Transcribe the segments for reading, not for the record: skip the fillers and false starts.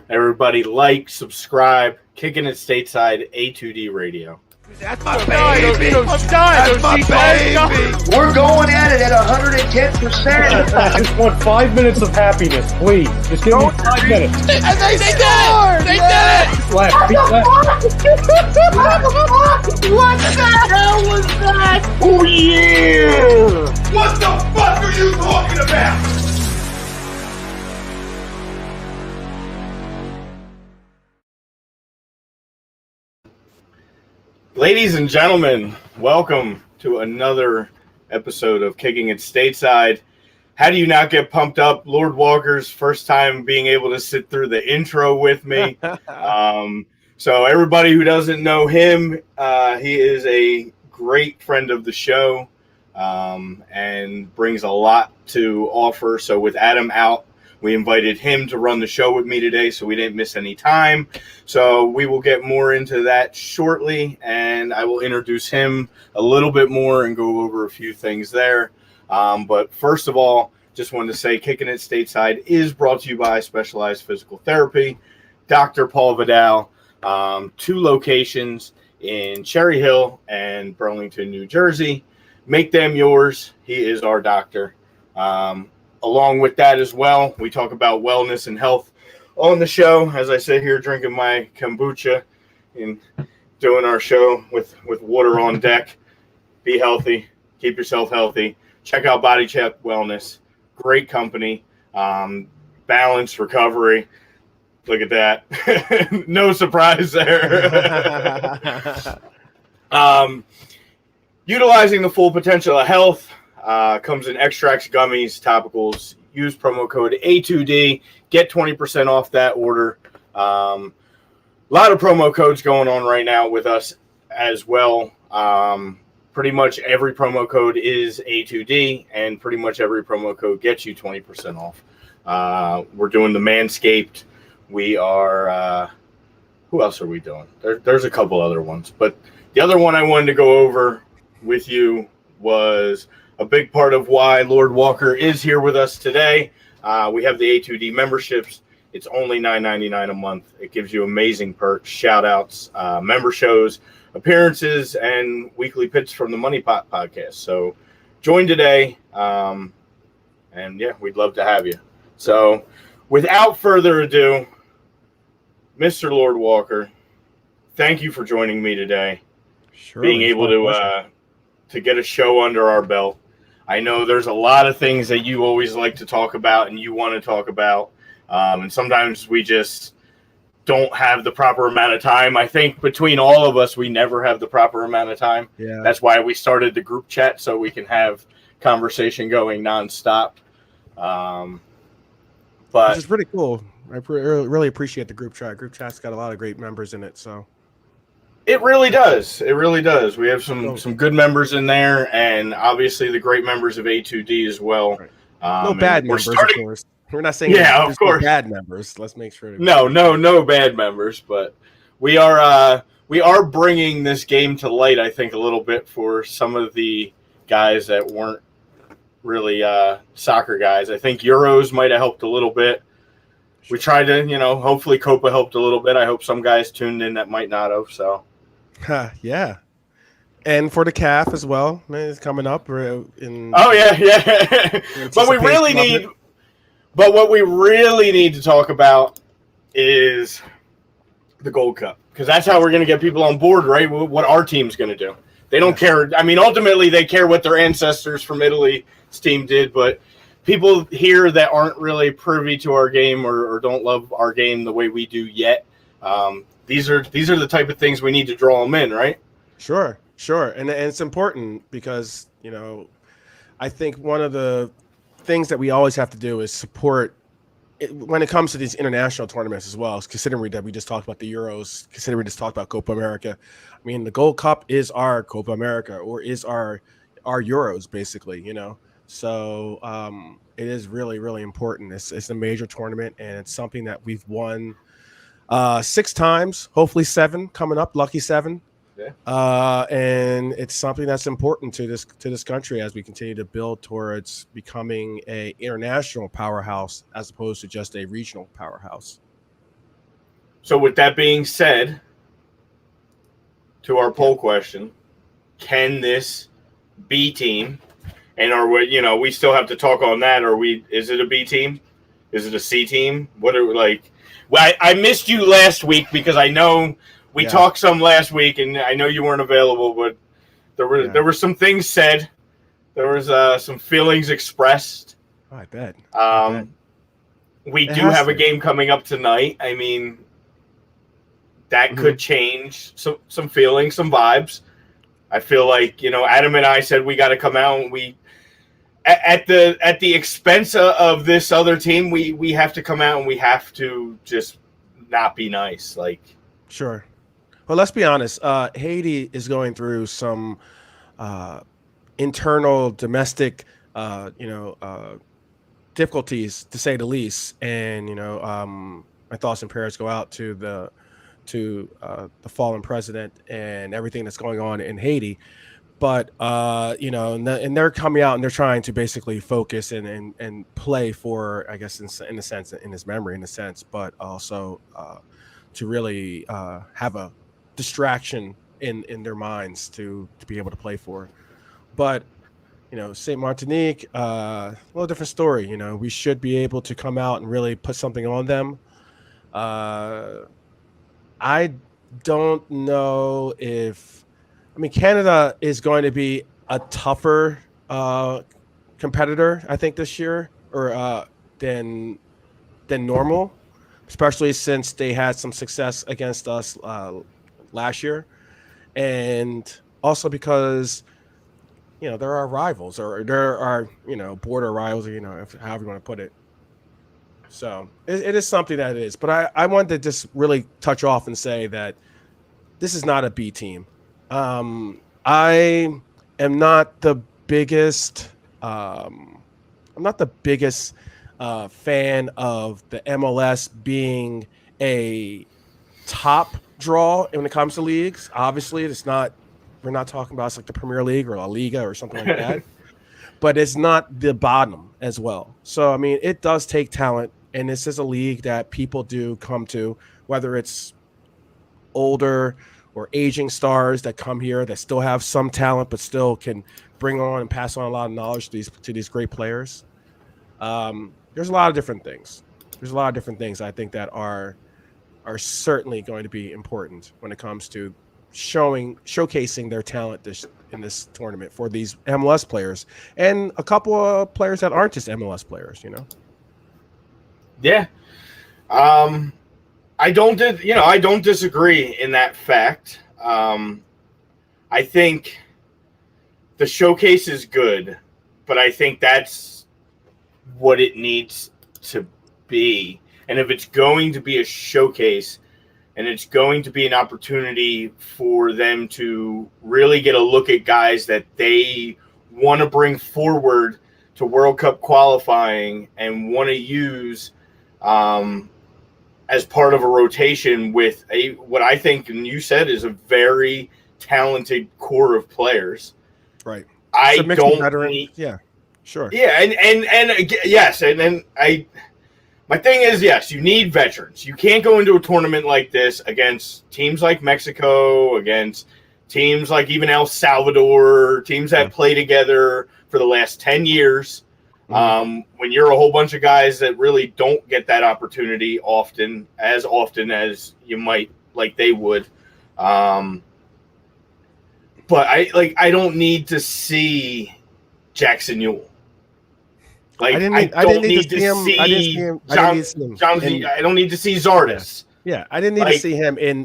Everybody like, subscribe, Kickin' It Stateside A2D Radio. That's my baby. That's my baby. We're going at it at 110%. I just want 5 minutes of happiness, please. Just give me 5 minutes. And they scored. They did it. Left. What the hell was that? Oh yeah. What the fuck are you talking about? Ladies and gentlemen, welcome to another episode of Kicking It Stateside. How do you not get pumped up? Lord Walker's first time being able to sit through the intro with me. So everybody who doesn't know him, he is a great friend of the show and brings a lot to offer. So with Adam out, we invited him to run the show with me today, so we didn't miss any time. So we will get more into that shortly, and I will introduce him a little bit more and go over a few things there. But first of all, just wanted to say Kicking It Stateside is brought to you by Specialized Physical Therapy, Dr. Paul Vidal, 2 locations in Cherry Hill and Burlington, New Jersey. Make them yours. He is our doctor. Along with that as well, we talk about wellness and health on the show. As I sit here drinking my kombucha and doing our show with water on deck. Be healthy. Keep yourself healthy. Check out Body Check Wellness. Great company. Balanced recovery. Look at that. No surprise there. Utilizing the full potential of health. Comes in extracts, gummies, topicals. Use promo code A2D. Get 20% off that order. A lot of promo codes going on right now with us as well. Pretty much every promo code is A2D, and pretty much every promo code gets you 20% off. We're doing the Manscaped. We are who else are we doing? There's a couple other ones, but the other one I wanted to go over with you was a big part of why Lord Walker is here with us today. We have the A2D memberships. It's only $9.99 a month. It gives you amazing perks, shout-outs, member shows, appearances, and weekly pits from the Money Pot podcast. So join today, and yeah, we'd love to have you. So without further ado, Mr. Lord Walker, thank you for joining me today. Sure. Being able to get a show under our belt. I know there's a lot of things that you always like to talk about and you want to talk about. And sometimes we just don't have the proper amount of time. I think between all of us, we never have the proper amount of time. Yeah. That's why we started the group chat, so we can have conversation going nonstop. But which is pretty cool. I really appreciate the group chat. Group chat's got a lot of great members in it, so. It really does. It really does. We have some good members in there, and obviously the great members of A2D as well. Right. No bad members, of course. We're not saying of course bad members. Let's make sure. No bad members, but we are bringing this game to light. I think a little bit for some of the guys that weren't really soccer guys. I think Euros might have helped a little bit. We tried to, hopefully Copa helped a little bit. I hope some guys tuned in that might not have. So. Yeah, and for the CAF as well, it's coming up. Yeah. But what we really need to talk about is the Gold Cup, because that's how we're going to get people on board, right? What our team's going to do. They don't care. I mean, ultimately, they care what their ancestors from Italy's team did, but people here that aren't really privy to our game or don't love our game the way we do yet. These are the type of things we need to draw them in, right? Sure. And it's important because, I think one of the things that we always have to do is support it when it comes to these international tournaments as well, considering that we just talked about the Euros, considering we just talked about Copa America. I mean, the Gold Cup is our Copa America, or is our Euros, basically, So it is really, really important. It's a major tournament, and it's something that we've won 6 times, hopefully 7 coming up, lucky 7. Yeah. And it's something that's important to this country as we continue to build towards becoming a international powerhouse as opposed to just a regional powerhouse. So with that being said, to our poll question, can this B team, and are we, we still have to talk on that. Is it a B team? Is it a C team? What are like? Well, I missed you last week because I know we talked some last week, and I know you weren't available, but there were some things said. There was some feelings expressed. Oh, I bet. We do have a game coming up tonight. I mean, that could change some feelings, some vibes. I feel like, Adam and I said we got to come out and we at the expense of this other team, we have to come out and we have to just not be nice. Like, sure. Well, let's be honest. Haiti is going through some internal domestic, difficulties, to say the least. And my thoughts and prayers go out to the fallen president and everything that's going on in Haiti. But and they're coming out and they're trying to basically focus and play for, I guess, in a sense, in his memory, in a sense, but also to really have a distraction in their minds to be able to play for. But St. Martinique, a little different story. We should be able to come out and really put something on them. I don't know if, Canada is going to be a tougher competitor, I think, this year, or than normal, especially since they had some success against us last year, and also because there are rivals, or there are border rivals, however you want to put it. So it is something that it is. But I wanted to just really touch off and say that this is not a B team. I am not the biggest. I'm not the biggest fan of the MLS being a top draw when it comes to leagues. Obviously, it's not. We're not talking about it's like the Premier League or La Liga or something like that. But it's not the bottom as well. So it does take talent, and this is a league that people do come to, whether it's older or aging stars that come here that still have some talent but still can bring on and pass on a lot of knowledge to these great players. There's a lot of different things. I think that are certainly going to be important when it comes to showcasing their talent in this tournament for these MLS players and a couple of players that aren't just MLS players. Yeah. I don't disagree in that fact. I think the showcase is good, but I think that's what it needs to be. And if it's going to be a showcase and it's going to be an opportunity for them to really get a look at guys that they want to bring forward to World Cup qualifying and want to use as part of a rotation with what I think, and you said, is a very talented core of players. Right. I don't need, yeah, sure. Yeah, and yes, and my thing is, yes, you need veterans. You can't go into a tournament like this against teams like Mexico, against teams like even El Salvador, teams that play together for the last 10 years. When you're a whole bunch of guys that really don't get that opportunity often as you might like they would. But I don't need to see Jackson Newell. I don't need to see I don't need to see Zardes. Yeah, I didn't need to see him in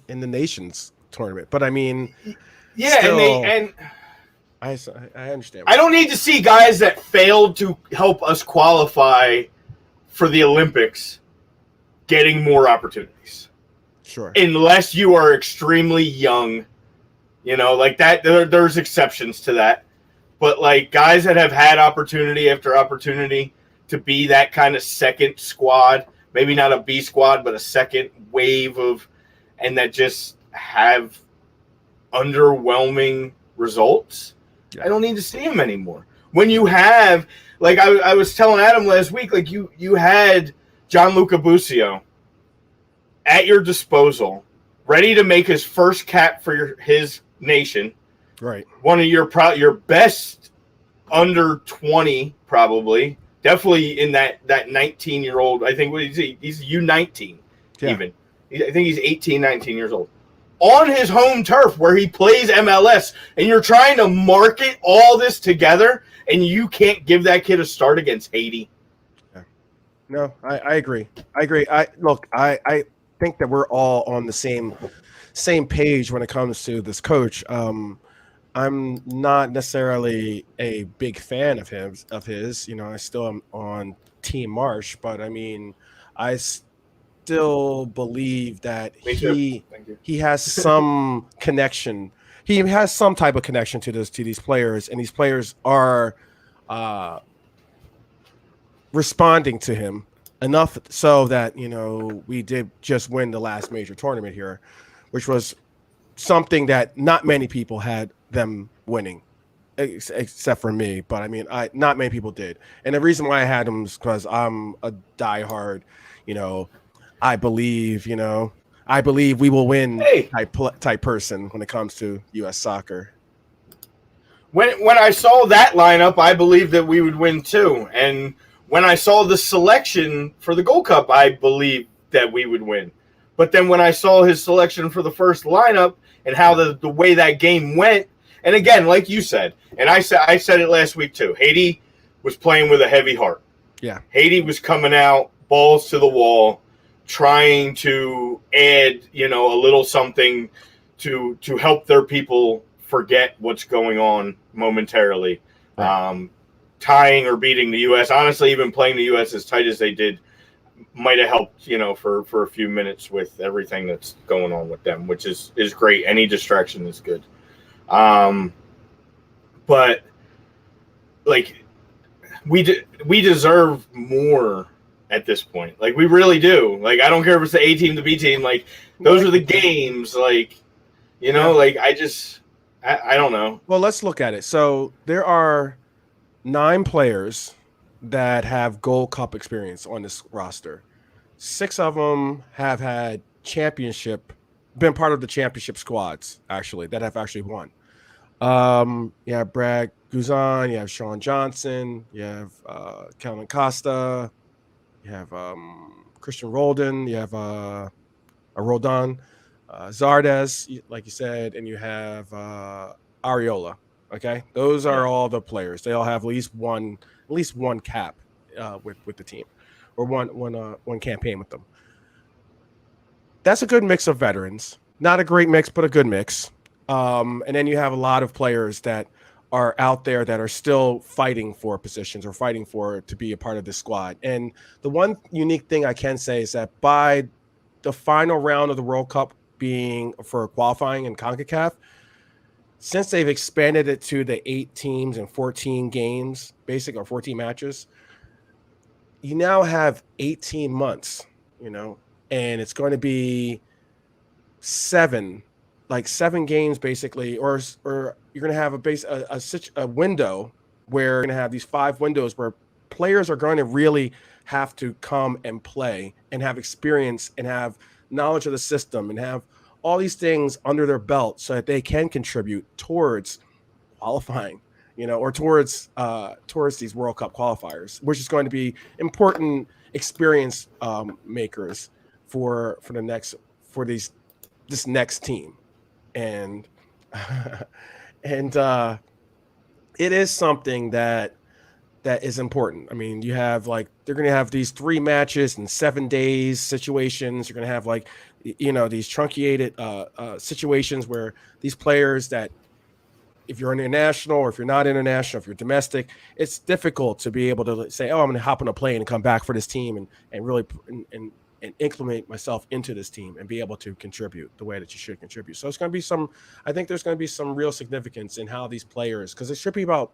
the Nations tournament. But yeah, still, and I understand. I don't need to see guys that failed to help us qualify for the Olympics getting more opportunities. Sure. Unless you are extremely young, like that. There's exceptions to that. But guys that have had opportunity after opportunity to be that kind of second squad, maybe not a B squad, but a second wave and that just have underwhelming results. Yeah. I don't need to see him anymore. When you have, I was telling Adam last week, you had Gianluca Busio, at your disposal, ready to make his first cap for his nation. Right. One of your best under 20, probably. Definitely in that 19-year-old. I think he's U19 even. I think he's 18, 19 years old. On his home turf where he plays MLS, and you're trying to market all this together, and you can't give that kid a start against Haiti. Yeah. No, I agree. I think that we're all on the same page when it comes to this coach. I'm not necessarily a big fan of his. You know, I still am on Team Marsh, but I mean, I still believe that he has some connection. He has some type of connection to these players, and these players are responding to him enough so that, you know, we did just win the last major tournament here, which was something that not many people had them winning, except for me. But I mean, not many people did. And the reason why I had them is because I'm a diehard, you know, I believe we will win type person when it comes to U.S. soccer. When I saw that lineup, I believed that we would win too. And when I saw the selection for the Gold Cup, I believed that we would win. But then when I saw his selection for the first lineup and how the way that game went, and again, like you said, and I said it last week too, Haiti was playing with a heavy heart. Yeah. Haiti was coming out, balls to the wall, trying to add, you know, a little something to help their people forget what's going on momentarily. Right. Tying or beating the U.S., honestly, even playing the U.S. as tight as they did might have helped, you know, for a few minutes with everything that's going on with them, which is great. Any distraction is good. But like we deserve more at this point. Like we really do. Like I don't care if it's the A team, the B team. Like those are the games. Like, you know, like I don't know. Well, let's look at it. So there are 9 players that have Gold Cup experience on this roster. 6 of them have had been part of the championship squads, actually, that have actually won. You have Brad Guzan, you have Sean Johnson, you have Calvin Costa, you have Christian Roldan, you have Roldan, Zardes, like you said, and you have Areola. Okay, those are all the players. They all have at least one cap with the team, or one campaign with them. That's a good mix of veterans. Not a great mix, but a good mix. And then you have a lot of players that are out there that are still fighting for positions or fighting to be a part of this squad. And the one unique thing I can say is that by the final round of the World Cup being for qualifying in CONCACAF, since they've expanded it to the 8 teams and 14 games, or 14 matches, you now have 18 months, you know, and it's going to be 7 games basically, or you're going to have a window where you're going to have these 5 windows where players are going to really have to come and play and have experience and have knowledge of the system and have all these things under their belt so that they can contribute towards qualifying, you know, or towards these World Cup qualifiers, which is going to be important experience makers for this next team. And it is something that is important. I mean, you have they're going to have these 3 matches in 7 days situations. You're going to have these truncated situations where these players that, if you're international or if you're not international, if you're domestic, it's difficult to be able to say, oh, I'm going to hop on a plane and come back for this team and really and implement myself into this team and be able to contribute the way that you should contribute. So it's going to be I think there's going to be some real significance in how these players, because it should be about,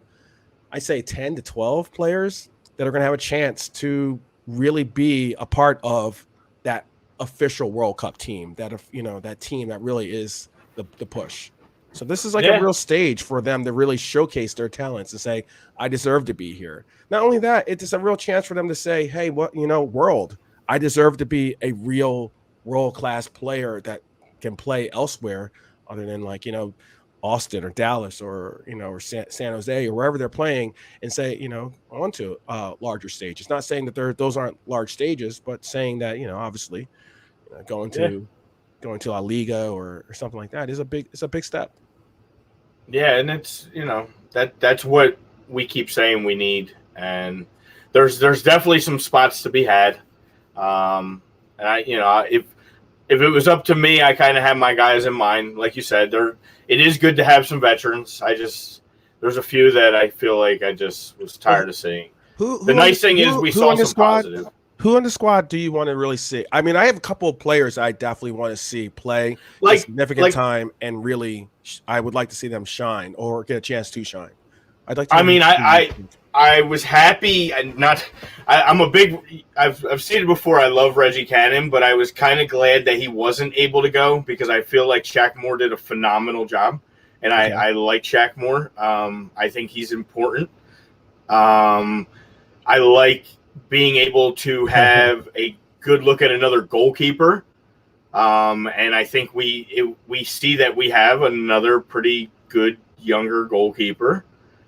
I say 10 to 12 players that are going to have a chance to really be a part of that official World Cup team, that team that really is the push. So this is a real stage for them to really showcase their talents and say, I deserve to be here. Not only that, it's a real chance for them to say, hey, world, I deserve to be a real world-class player that can play elsewhere other than like, Austin or Dallas or, or San Jose or wherever they're playing, and say, onto a larger stage. It's not saying that those aren't large stages, but saying that, obviously going to La Liga or something like that is it's a big step. Yeah. And it's, that's what we keep saying we need. And there's definitely some spots to be had. And if it was up to me, I kind of have my guys in mind. Like you said, it is good to have some veterans. There's a few that I feel like I just was tired of seeing. The nice thing is we saw some positive. Who on the squad do you want to really see? I mean, I have a couple of players I definitely want to see play a significant time, and really, I would like to see them shine or get a chance to shine. I'd like to. I was happy and not. I'm a big. I've seen it before. I love Reggie Cannon, but I was kind of glad that he wasn't able to go because I feel like Shaq Moore did a phenomenal job, and I like Shaq Moore. I think he's important. I like being able to have a good look at another goalkeeper, and I think we see that we have another pretty good younger goalkeeper.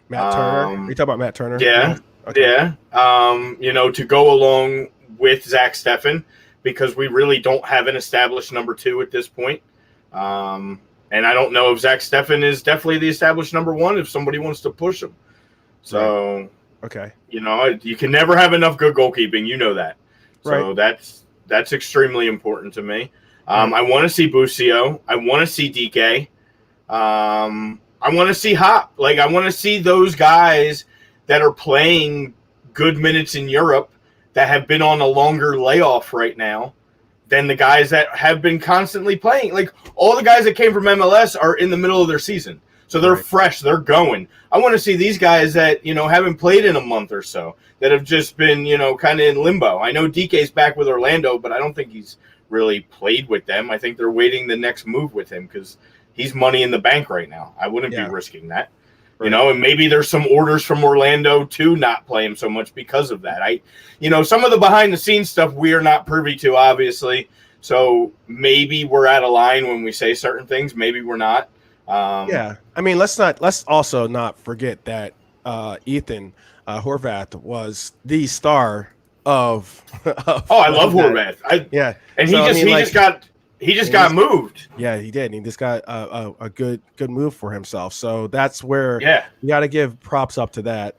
Matt Turner. Are you talking about Matt Turner? Yeah. Okay. Yeah. To go along with Zach Steffen, because we really don't have an established number 2 at this point. And I don't know if Zach Steffen is definitely the established number 1 if somebody wants to push him. So, okay. You can never have enough good goalkeeping. You know that. So that's extremely important to me. I want to see Busio. I want to see DK. I want to see Hop. Like, I want to see those guys that are playing good minutes in Europe that have been on a longer layoff right now than the guys that have been constantly playing. Like, all the guys that came from MLS are in the middle of their season. So they're fresh. They're going. I want to see these guys that, haven't played in a month or so, that have just been, kind of in limbo. I know DK's back with Orlando, but I don't think he's really played with them. I think they're waiting the next move with him because he's money in the bank right now. I wouldn't be risking that, and maybe there's some orders from Orlando to not play him so much because of that. Some of the behind the scenes stuff we are not privy to, obviously. So maybe we're out of line when we say certain things. Maybe we're not. I mean, let's also not forget that Ethan Horvath was the star of I love Horvath. And he just got moved. Yeah, he did. He just got a good move for himself. So that's where you got to give props up to that.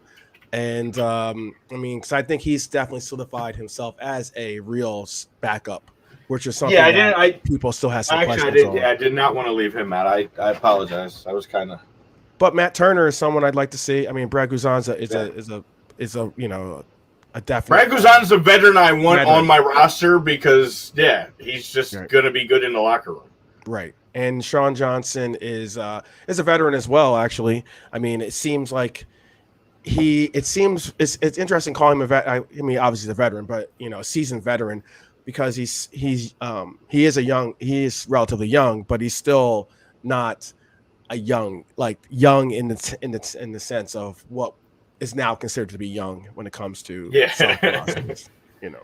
And because I think he's definitely solidified himself as a real backup, which is something people still have some questions on. I did not want to leave him out. I apologize. I was kind of. But Matt Turner is someone I'd like to see. I mean, Brad Guzan's a definite. Brad Guzan's a veteran I want on my roster because he's just gonna be good in the locker room. Right. And Sean Johnson is a veteran as well, actually. I mean, it seems like it's interesting calling him a vet. I mean, obviously the veteran, but a seasoned veteran because he is relatively young, but he's still not a young in the sense of what is now considered to be young when it comes to and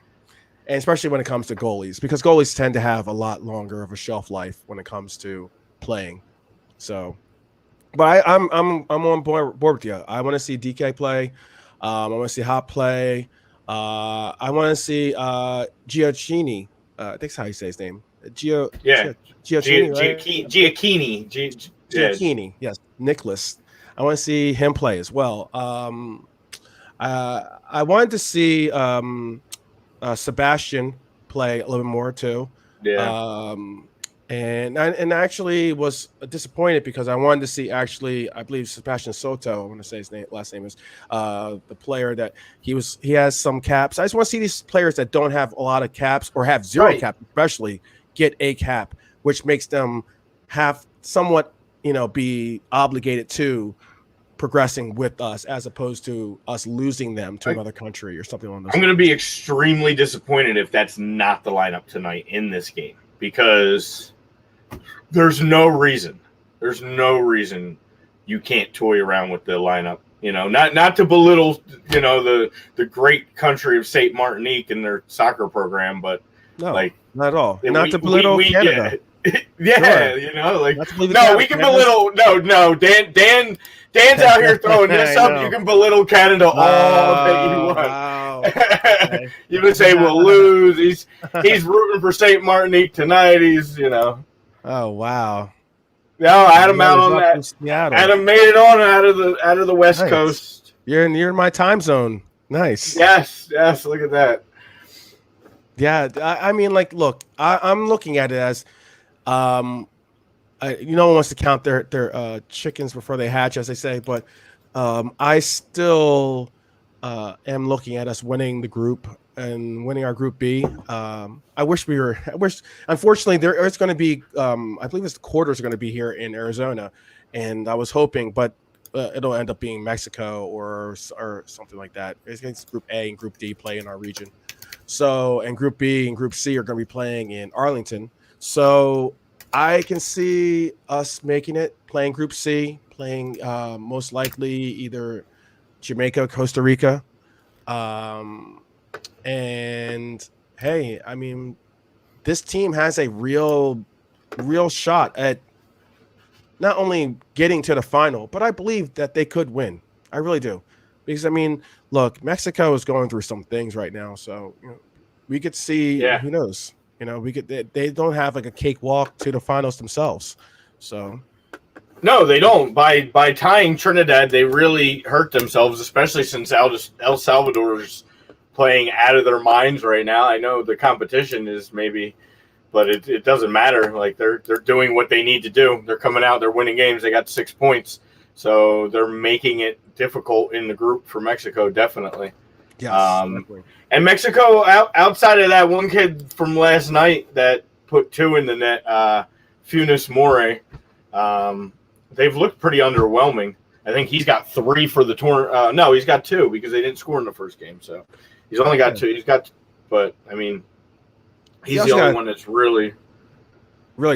especially when it comes to goalies, because goalies tend to have a lot longer of a shelf life when it comes to playing. So, but I'm on board with you. I want to see DK play. I want to see Hop play. I want to see Giacchini. I think that's how you say his name. Giacchini. Giacchini. Yes, Nicholas. I want to see him play as well. I wanted to see Sebastian play a little bit more too. Yeah. And I actually was disappointed because I wanted to see I believe Sebastian Soto. I want to say his last name is the player that he has some caps. I just want to see these players that don't have a lot of caps or have zero cap, especially get a cap, which makes them have somewhat be obligated to progressing with us as opposed to us losing them to another country or something like that. I'm going to be extremely disappointed if that's not the lineup tonight in this game, because there's no reason you can't toy around with the lineup. Not to belittle, the great country of Saint Martinique and their soccer program, but No, like not at all. we- Not to belittle Canada. Yeah, Sure. you know, like Not to belittle no, Canada. we can belittle. No, Dan's out here throwing this I up. know. You can belittle Canada all that you want. Wow. Okay. You can say we'll lose. He's rooting for St. Martinique tonight. He's Oh wow. No, Adam out on Up that. in Seattle. Adam made it on out of the West Nice. Coast. You're in my time zone. Nice. Yes. Look at that. Yeah, I mean, like, look, I'm looking at it as, no one wants to count their chickens before they hatch, as they say, but I still am looking at us winning the group and winning our Group B. I wish, unfortunately, it's going to be, I believe the quarters are going to be here in Arizona, and I was hoping, but it'll end up being Mexico or something like that. It's against Group A and Group D play in our region. So, and Group B and Group C are going to be playing in Arlington. So I can see us making it, playing Group C, playing most likely either Jamaica, Costa Rica. And hey, I mean, this team has a real shot at not only getting to the final, but I believe that they could win. I really do. Because, I mean, look, Mexico is going through some things right now. So, we could see, who knows? They don't have like a cakewalk to the finals themselves. So. No, they don't. By tying Trinidad, they really hurt themselves, especially since El Salvador's playing out of their minds right now. I know the competition is maybe, but it doesn't matter. Like they're doing what they need to do. They're coming out, they're winning games. They got 6 points. So they're making it difficult in the group for Mexico, definitely. Yes, definitely. And Mexico, outside of that one kid from last night that put 2 in the net, Funes Mori, they've looked pretty underwhelming. I think he's got 3 for the tournament. No, he's got 2 because they didn't score in the first game. So he's only got 2. But I mean, he's the only one that's really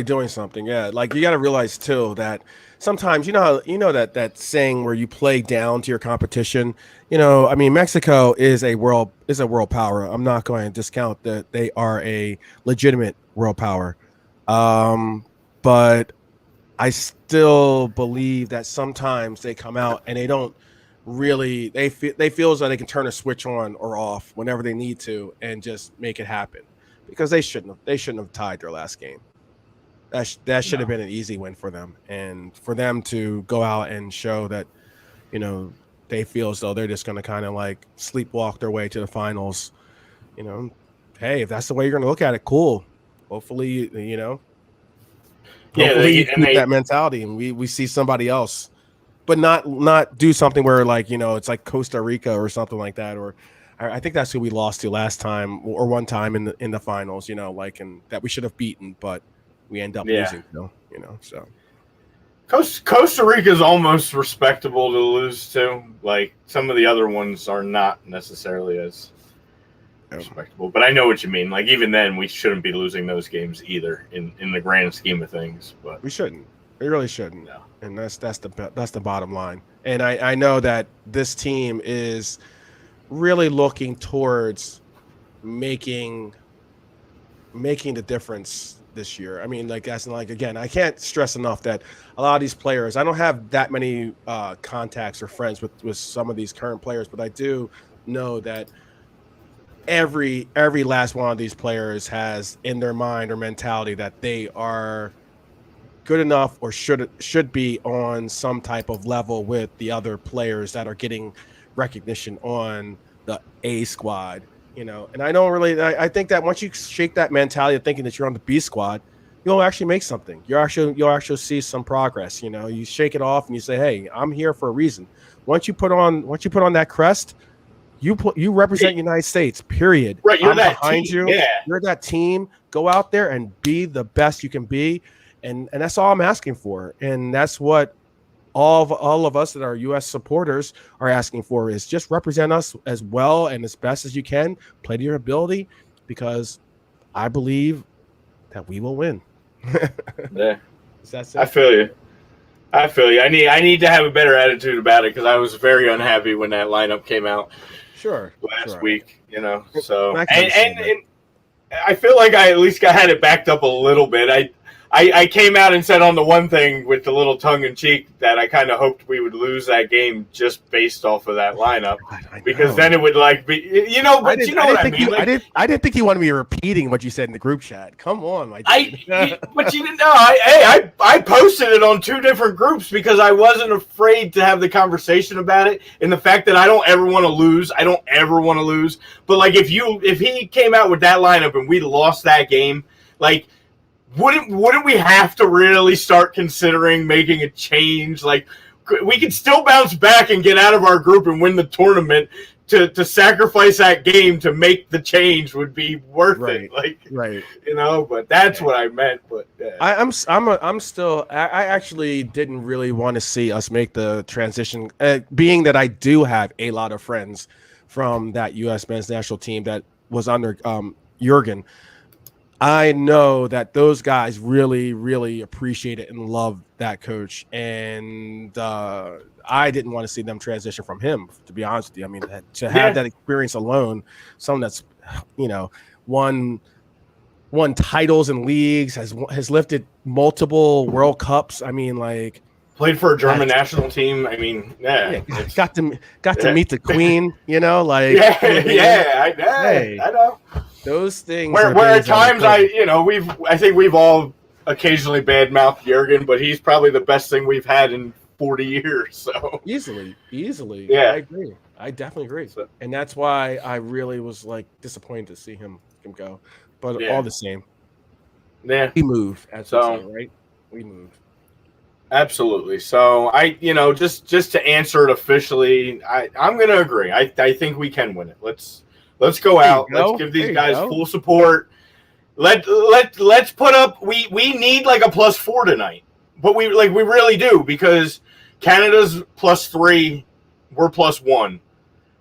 doing something. Yeah, like you got to realize too that sometimes that saying where you play down to your competition. I mean, Mexico is a world power. I'm not going to discount that they are a legitimate world power, but I still believe that sometimes they come out and they don't really. They feel as though they can turn a switch on or off whenever they need to and just make it happen because they shouldn't have tied their last game. That should have been an easy win for them, and for them to go out and show that, they feel as though they're just going to kind of like sleepwalk their way to the finals. Hey, if that's the way you're going to look at it, cool. Hopefully, hopefully you keep that mentality, and we see somebody else, but not do something where like it's like Costa Rica or something like that, or I think that's who we lost to last time or one time in the finals. And that we should have beaten, but we end up losing, so. Costa Rica is almost respectable to lose to. Like some of the other ones are not necessarily as respectable, but I know what you mean. Like even then, we shouldn't be losing those games either in the grand scheme of things. But we shouldn't. We really shouldn't. No. And that's the bottom line. And I know that this team is really looking towards making the difference this year. I mean, again, I can't stress enough that a lot of these players, I don't have that many contacts or friends with some of these current players, but I do know that every last one of these players has in their mind or mentality that they are good enough or should be on some type of level with the other players that are getting recognition on the A squad. And I think that once you shake that mentality of thinking that you're on the B squad, you'll actually make something. You'll actually see some progress. You shake it off and you say, "Hey, I'm here for a reason." Once you put on that crest, you represent United States. Period. Right, you're I'm that behind team. you. Yeah. You're that team. Go out there and be the best you can be, and that's all I'm asking for. And that's what all of us that are U.S. supporters are asking for is just represent us as well and as best as you can. Play to your ability, because I believe that we will win. Yeah, That's I feel you. I need to have a better attitude about it because I was very unhappy when that lineup came out. Sure. Last week, So I feel like I at least had it backed up a little bit. I came out and said on the one thing with the little tongue-in-cheek that I kind of hoped we would lose that game just based off of that lineup. God, because then it would be, but you know what I mean? I didn't think you wanted me repeating what you said in the group chat. Come on, my dude. But you didn't know. I posted it on 2 different groups because I wasn't afraid to have the conversation about it, and the fact that I don't ever want to lose. I don't ever want to lose. But like if he came out with that lineup and we lost that game, like wouldn't we have to really start considering making a change? Like we could still bounce back and get out of our group and win the tournament. To sacrifice that game to make the change would be worth it. Like, right. But that's what I meant. But I'm still. I actually didn't really want to see us make the transition, being that I do have a lot of friends from that U.S. men's national team that was under Jurgen. I know that those guys really, really appreciate it and love that coach, and I didn't want to see them transition from him, to be honest with you. I mean, to have that experience alone, someone that's, won titles in leagues, has lifted multiple World Cups. I mean, like played for a German national team. I mean, got to meet the Queen. I know. Those things. Where at times I think we've all occasionally badmouthed Jurgen, but he's probably the best thing we've had in 40 years. So easily. Yeah, I agree. I definitely agree. And that's why I really was like disappointed to see him go. But all the same, we move. Right? We move. Absolutely. So I, just to answer it officially, I'm going to agree. I think we can win it. Let's go out. Let's give these guys full support. Let's put up. We need like a +4 tonight, but we really do, because Canada's +3, we're +1.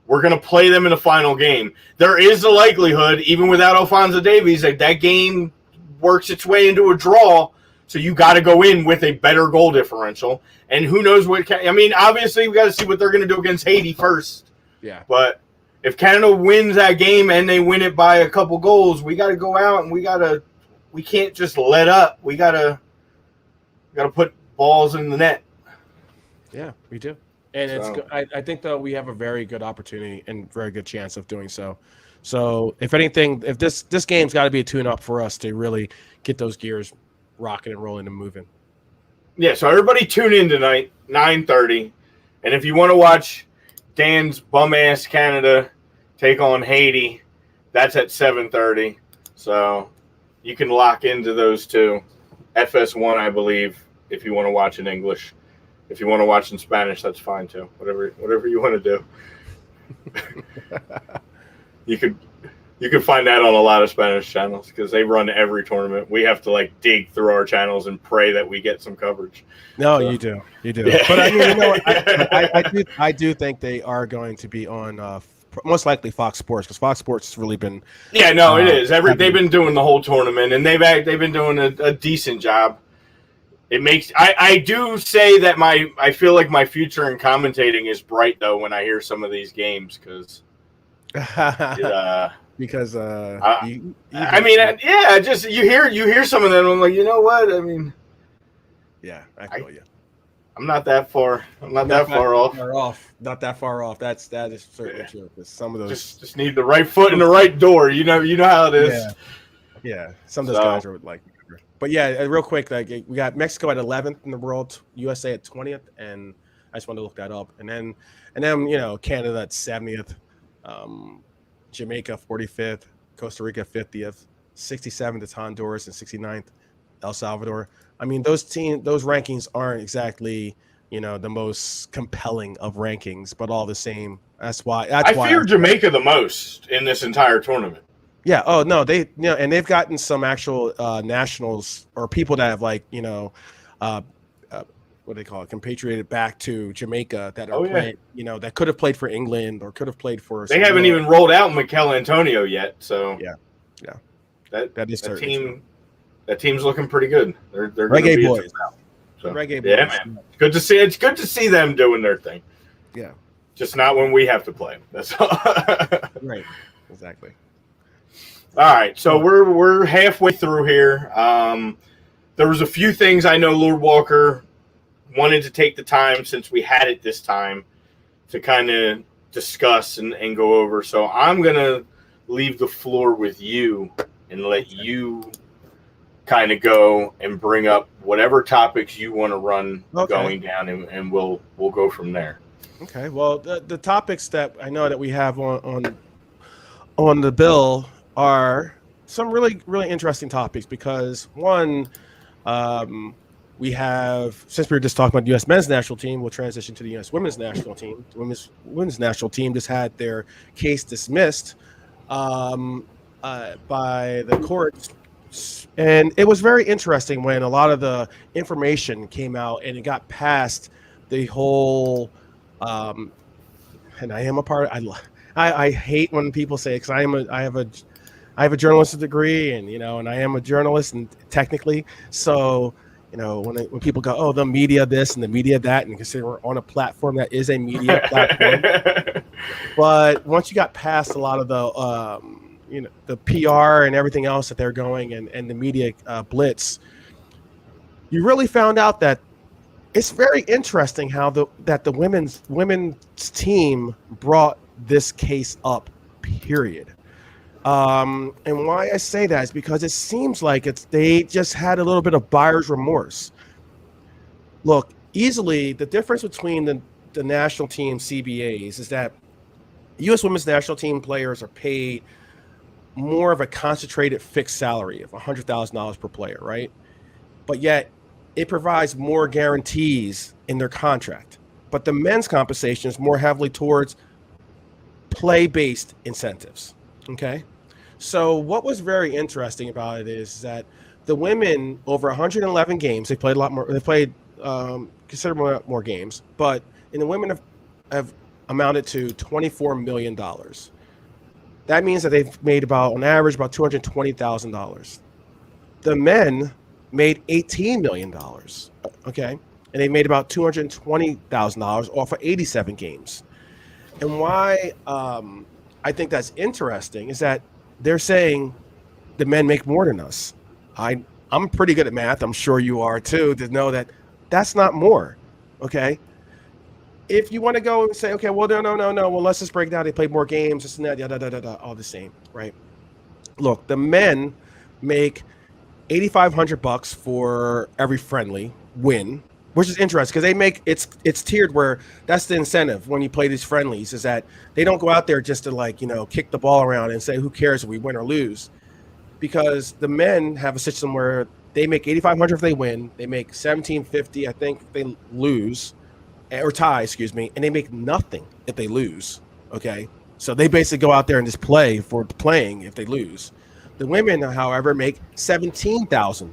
We're gonna play them in the final game. There is a likelihood, even without Alphonso Davies, that game works its way into a draw. So you got to go in with a better goal differential, and who knows what? Obviously we got to see what they're gonna do against Haiti first. Yeah, but if Canada wins that game and they win it by a couple goals, we got to go out and we can't just let up. We got to put balls in the net. Yeah, we do. And it's good. I think that we have a very good opportunity and very good chance of doing so. So if anything, if this game's got to be a tune-up for us to really get those gears rocking and rolling and moving. Yeah, so everybody tune in tonight, 9:30. And if you want to watch Dan's bum-ass Canada take on Haiti, that's at 7:30. So you can lock into those two. FS1, I believe, if you want to watch in English. If you want to watch in Spanish, that's fine too. Whatever you want to do. You could find that on a lot of Spanish channels because they run every tournament. We have to dig through our channels and pray that we get some coverage. No, so. You do. Yeah. But I mean, I do think they are going to be on most likely Fox Sports, because Fox Sports has really been. Yeah, no, it is. They've been doing the whole tournament, and they've been doing a decent job. It makes I do say that I feel like my future in commentating is bright though when I hear some of these games because just you hear some of them and I'm like, you know what? I mean, yeah, I feel you. I'm not that far. Not that far off. Not that far off. That is certainly true. Because some of those just need the right foot in the right door. You know how it is. Yeah. Some of those guys are like. But yeah, real quick, we got Mexico at 11th in the world, USA at 20th, and I just wanted to look that up. And then Canada at 70th, Jamaica 45th, Costa Rica 50th, 67th is Honduras, and 69th El Salvador. I mean, those rankings aren't exactly the most compelling of rankings, but all the same, that's why I fear Jamaica the most in this entire tournament. Yeah. Oh no, and they've gotten some actual nationals or people that have what do they call it, compatrioted back to Jamaica that are playing, that could have played for England or could have played for. They haven't even rolled out Mikel Antonio yet, so yeah. That is that team. That team's looking pretty good. They're Reggae boys. So, Reggae boys. Yeah, man. It's good to see them doing their thing. Yeah. Just not when we have to play. That's all. Right. Exactly. All right, so we're halfway through here. There was a few things I know Lord Walker wanted to take the time, since we had it this time, to kind of discuss and go over. So I'm going to leave the floor with you and let you kind of go and bring up whatever topics you want to run going down, and we'll go from there. Okay. Well, the topics that I know that we have on the bill are some really, really interesting topics, because one, we have, since we were just talking about the U.S. men's national team, we'll transition to the U.S. women's national team. The women's national team just had their case dismissed by the courts. And it was very interesting when a lot of the information came out and it got past the whole, and I am a part of, I hate when people say, because I have a journalistic degree, and and I am a journalist, and technically, so when people go, oh, the media this and the media that, and consider we're on a platform that is a media platform, but once you got past a lot of the the PR and everything else that they're going, and the media blitz, you really found out that it's very interesting how the women's team brought this case up, period. And why I say that is because it seems like they just had a little bit of buyer's remorse. Look, easily the difference between the national team CBAs is that U.S. women's national team players are paid more of a concentrated fixed salary of $100,000 per player, right? But yet it provides more guarantees in their contract. But the men's compensation is more heavily towards play-based incentives, okay? So what was very interesting about it is that the women, over 111 games, they played a lot more. They played considerably more games, but the women have amounted to $24 million. That means that they've made on average about $220,000. The men made $18 million, okay, and they made about $220,000 off of 87 games. And why I think that's interesting is that they're saying the men make more than us. I'm pretty good at math. I'm sure you are too, to know that that's not more. Okay. If you want to go and say, okay, well, no. Well, let's just break down. They played more games, this and that, all the same, right? Look, the men make $8,500 for every friendly win, which is interesting because they make it's tiered, where that's the incentive when you play these friendlies, is that they don't go out there just to kick the ball around and say who cares if we win or lose, because the men have a system where they make $8,500 if they win, they make $1,750 I think if they lose or tie, and they make nothing if they lose. Okay, so they basically go out there and just play for playing if they lose. The women, however, make $17,000.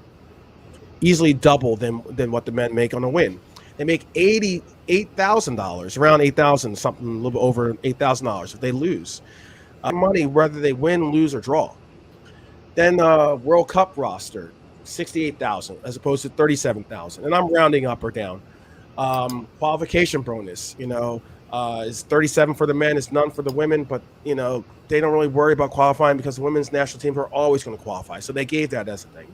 Easily double than what the men make on a win. They make $88,000, around $8,000, something a little bit over $8,000 if they lose. Money whether they win, lose, or draw. Then World Cup roster, $68,000 as opposed to $37,000, and I'm rounding up or down. Qualification bonus, is $37,000 for the men, is none for the women, but they don't really worry about qualifying because the women's national teams are always going to qualify, so they gave that as a thing,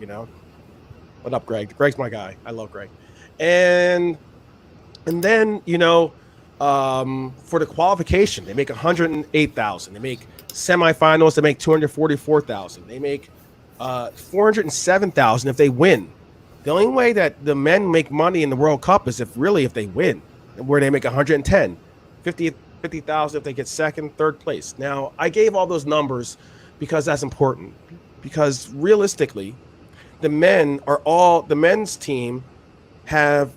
What up, Greg? Greg's my guy. I love Greg. And then, for the qualification, they make $108,000. They make semifinals, they make $244,000. They make $407,000 if they win. The only way that the men make money in the World Cup is if they win, where they make $110,000, $50,000 if they get second, third place. Now, I gave all those numbers because that's important. Because realistically, the men's team have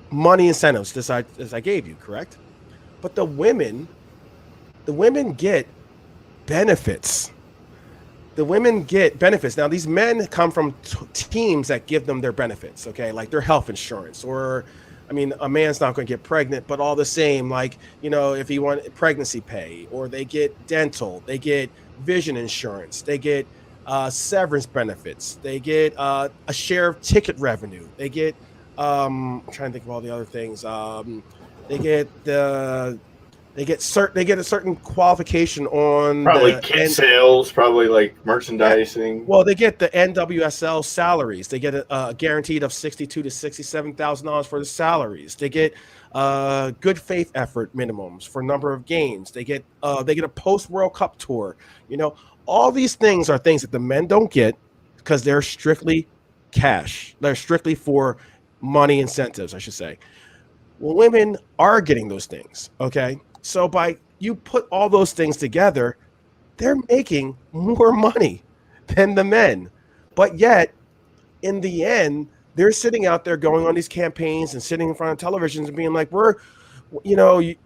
money incentives as I gave you, correct? But the women get benefits. The women get benefits. Now, these men come from teams that give them their benefits, okay? Like their health insurance, or, a man's not going to get pregnant, but all the same, if he want pregnancy pay, or they get dental, they get vision insurance, they get severance benefits, they get a share of ticket revenue, they get I'm trying to think of all the other things, they They get a certain qualification on probably kit sales, probably like merchandising. Well, they get the NWSL salaries. They get a guaranteed of $62,000 to $67,000 for the salaries. They get good faith effort minimums for number of games. They get a post World Cup tour. You know, all these things are things that the men don't get because they're strictly cash. They're strictly for money incentives, I should say. Well, women are getting those things. Okay. So by you put all those things together, they're making more money than the men. But yet, in the end, they're sitting out there going on these campaigns and sitting in front of televisions and being like,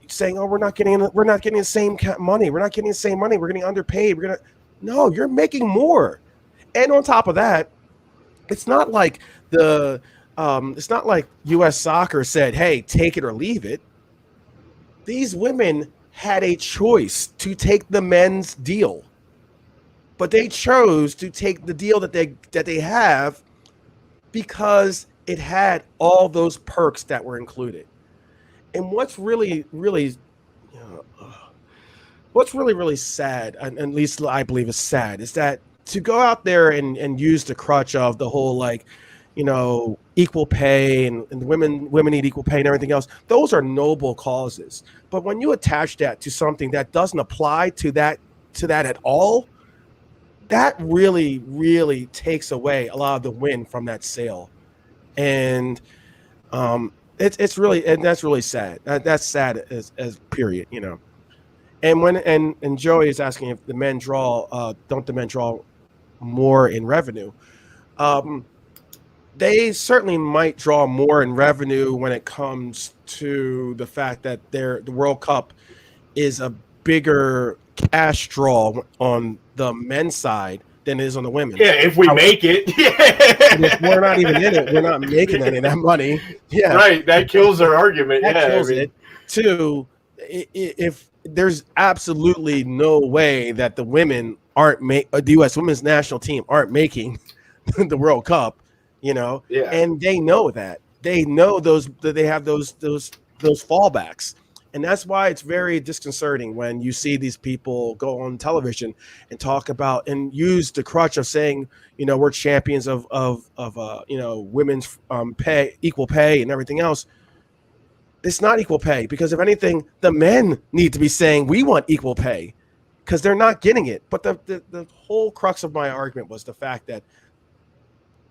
saying, oh, we're not getting the same money. We're not getting the same money. We're getting underpaid. No, you're making more. And on top of that, it's not like U.S. Soccer said, hey, take it or leave it. These women had a choice to take the men's deal, but they chose to take the deal that they have because it had all those perks that were included. And what's really sad, and at least I believe is sad, is that to go out there and use the crutch of the whole equal pay and women need equal pay and everything else. Those are noble causes. But when you attach that to something that doesn't apply to that at all, that really, really takes away a lot of the win from that sale. And that's really sad. That's sad as period, you know. And when Joey is asking if the men don't the men draw more in revenue? They certainly might draw more in revenue when it comes to the fact that the World Cup is a bigger cash draw on the men's side than it is on the women's. Yeah, if we make it. If we're not even in it, we're not making any of that money. Yeah, right. That kills their argument. That kills it. Two, if there's absolutely no way that the women the U.S. women's national team aren't making the World Cup. You know, and they know that. They know that they have those fallbacks. And that's why it's very disconcerting when you see these people go on television and talk about and use the crutch of saying, you know, we're champions of women's pay, equal pay and everything else. It's not equal pay because if anything, the men need to be saying we want equal pay because they're not getting it. But the whole crux of my argument was the fact that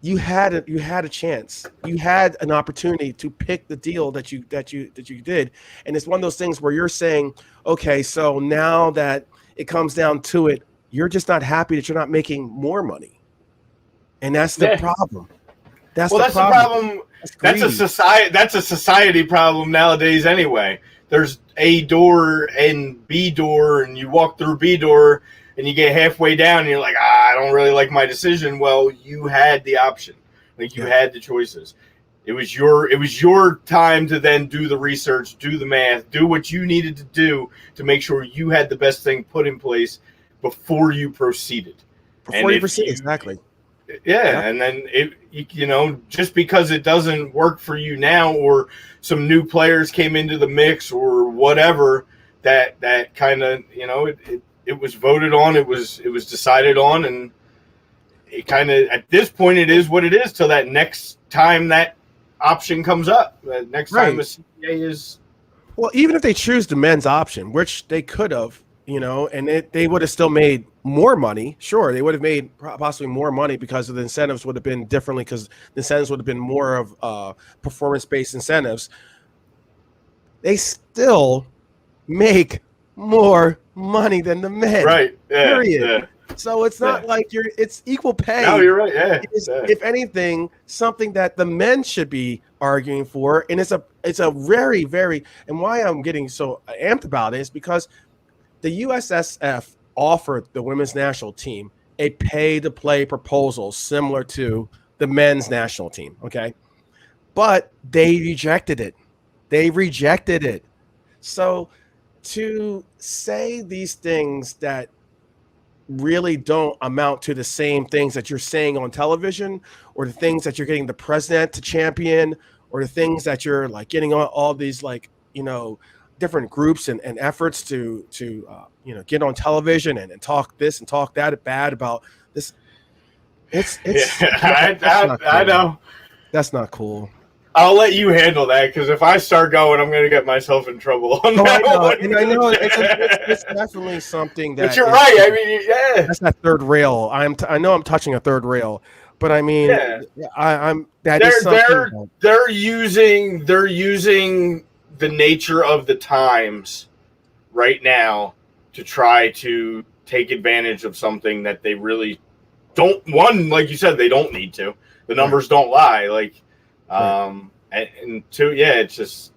you had a chance. You had an opportunity to pick the deal that you did, and it's one of those things where you're saying, okay, so now that it comes down to it, you're just not happy that you're not making more money, and that's the problem. That's the problem. That's a society problem nowadays. Anyway, there's A door and B door, and you walk through B door. And you get halfway down and you're like, I don't really like my decision. Well, you had the option. Like you had the choices. It was your time to then do the research, do the math, do what you needed to do to make sure you had the best thing put in place before you proceeded. Exactly. Yeah, and then just because it doesn't work for you now or some new players came into the mix or whatever, that kind of, it was voted on, it was decided on, and it kind of, at this point, it is what it is till that next time that option comes up. Next time the CPA is... Well, even if they choose the men's option, which they could have, and they would have still made more money. Sure, they would have made possibly more money because of the incentives would have been differently because the incentives would have been more of performance-based incentives. They still make more money than the men. Right. Yeah, period. Yeah. So it's not like it's equal pay. No, you're right. Yeah. If anything, something that the men should be arguing for. And it's a very, very, and why I'm getting so amped about it is because the USSF offered the women's national team a pay-to-play proposal similar to the men's national team. Okay. But they rejected it. So to say these things that really don't amount to the same things that you're saying on television or the things that you're getting the president to champion or the things that you're like getting all these different groups and efforts to get on television and talk this and talk that bad about this. It's I know. That's not cool. I'll let you handle that, because if I start going, I'm going to get myself in trouble on that one. And I know it's definitely something that. But you're right. I mean, yeah, that's that third rail. I know I'm touching a third rail, but I mean, I'm that is something. They're using the nature of the times right now to try to take advantage of something that they really don't. One, like you said, they don't need to. The numbers don't lie. Like. And two, yeah, it's just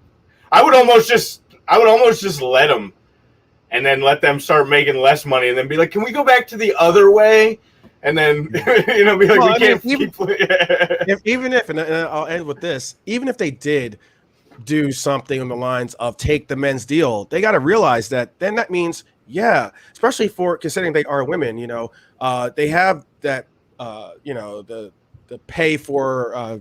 I would almost just let them, and then let them start making less money, and then be like, can we go back to the other way? And then be like, we can't keep. And I'll end with this. Even if they did do something on the lines of take the men's deal, they got to realize that then that means, especially for considering they are women, they have that, the pay for I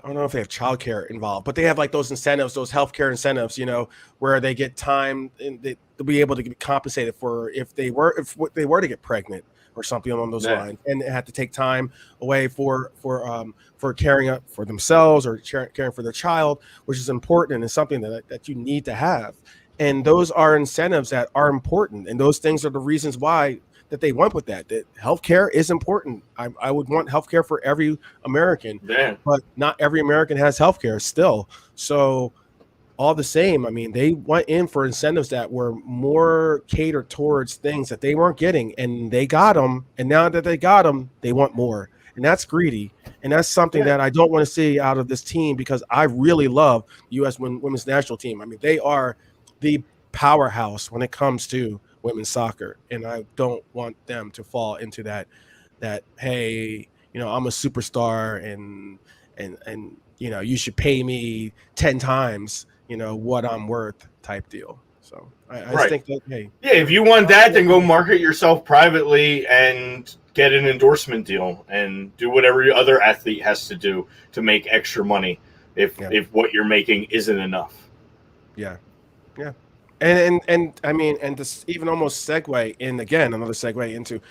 don't know if they have childcare involved, but they have like those incentives, those healthcare incentives, where they get time and they'll be able to be compensated for if they were to get pregnant or something along those lines, and they had to take time away for caring up for themselves or caring for their child, which is important and is something that you need to have. And those are incentives that are important, and those things are the reasons why that they went with that healthcare is important. I would want healthcare for every American, but not every American has healthcare still. So all the same, I mean, they went in for incentives that were more catered towards things that they weren't getting, and they got them. And now that they got them, they want more. And that's greedy. And that's something that I don't want to see out of this team, because I really love the U.S. women's national team. I mean, they are the powerhouse when it comes to women's soccer, and I don't want them to fall into that hey, I'm a superstar and you should pay me 10 times what I'm worth type deal. So I just think that if you want that, then go market yourself privately and get an endorsement deal and do whatever your other athlete has to do to make extra money if what you're making isn't enough. Yeah. And I mean, and this even almost segue in, again, another segue into,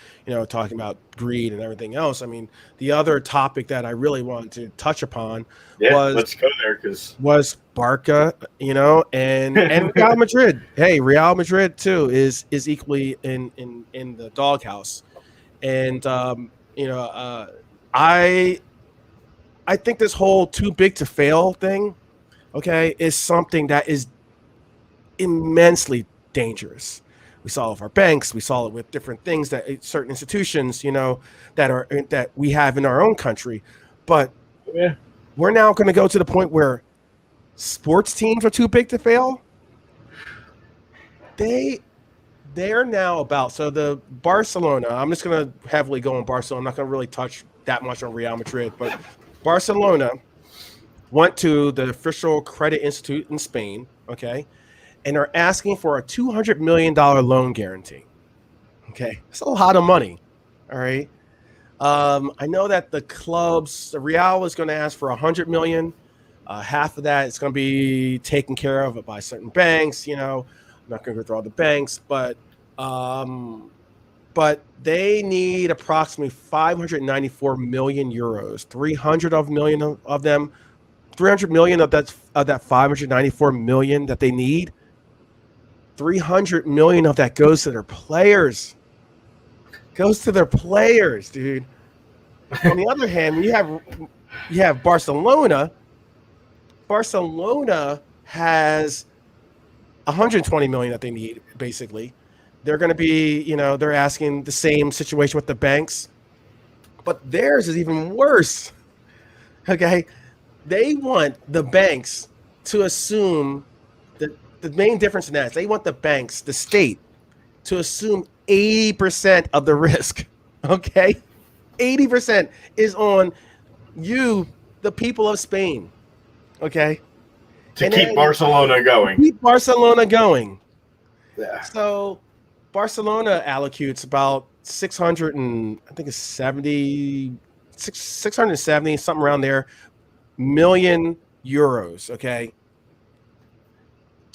talking about greed and everything else. I mean, the other topic that I really wanted to touch upon let's go there, was Barca, and Real Madrid. Hey, Real Madrid too is equally in the doghouse. And, I think this whole too big to fail thing, is something that is immensely dangerous. We saw it with our banks. We saw it with different things that certain institutions, that we have in our own country. But we're now going to go to the point where sports teams are too big to fail. They're now about, so the Barcelona, I'm just going to heavily go on Barcelona. I'm not going to really touch that much on Real Madrid, but Barcelona went to the official credit institute in Spain, and are asking for a $200 million loan guarantee. That's a lot of money. All right. I know that the Real is going to ask for $100 million. Half of that is going to be taken care of by certain banks. I'm not going to go through all the banks, but they need approximately 594 million euros. 300 million of them, 300 million of that 594 million that they need. 300 million of that goes to their players. Dude. On the other hand, when you have Barcelona. Barcelona has 120 million that they need, basically. They're going to be, they're asking the same situation with the banks, but theirs is even worse. They want the banks to assume that the main difference in that is they want the banks, the state, to assume 80% of the risk. 80% is on you, the people of Spain. To keep Barcelona going. Yeah. So Barcelona allocutes about 670 something around there million euros,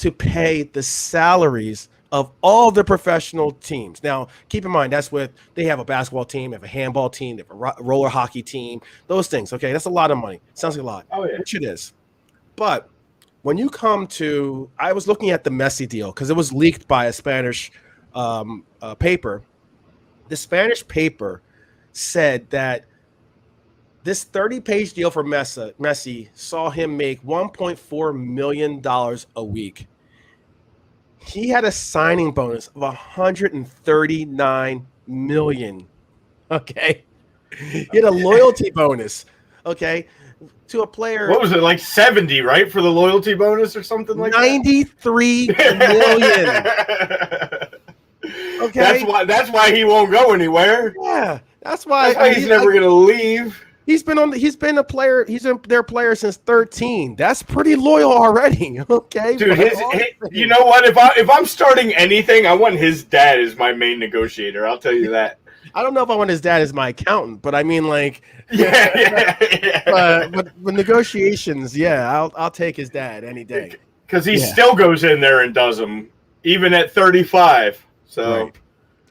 to pay the salaries of all the professional teams. Now, keep in mind, they have a basketball team, they have a handball team, they have a roller hockey team, those things. Okay, that's a lot of money. Sounds like a lot, which it is. But when you come to, I was looking at the Messi deal because it was leaked by a Spanish paper. The Spanish paper said that this 30-page deal for Messi saw him make $1.4 million a week. He had a signing bonus of $139 million. Okay. He had a loyalty bonus. Okay. To a player. What was it, like 70, right? For the loyalty bonus or something like 93 million. Okay. That's why he won't go anywhere. Yeah. That's why he's never gonna leave. He's been a player. He's been their player since 13. That's pretty loyal already. Okay, dude. You know what? If I'm starting anything, I want his dad as my main negotiator. I'll tell you that. I don't know if I want his dad as my accountant, but I mean, like, yeah. But with negotiations, yeah, I'll take his dad any day because he still goes in there and does them even at 35. So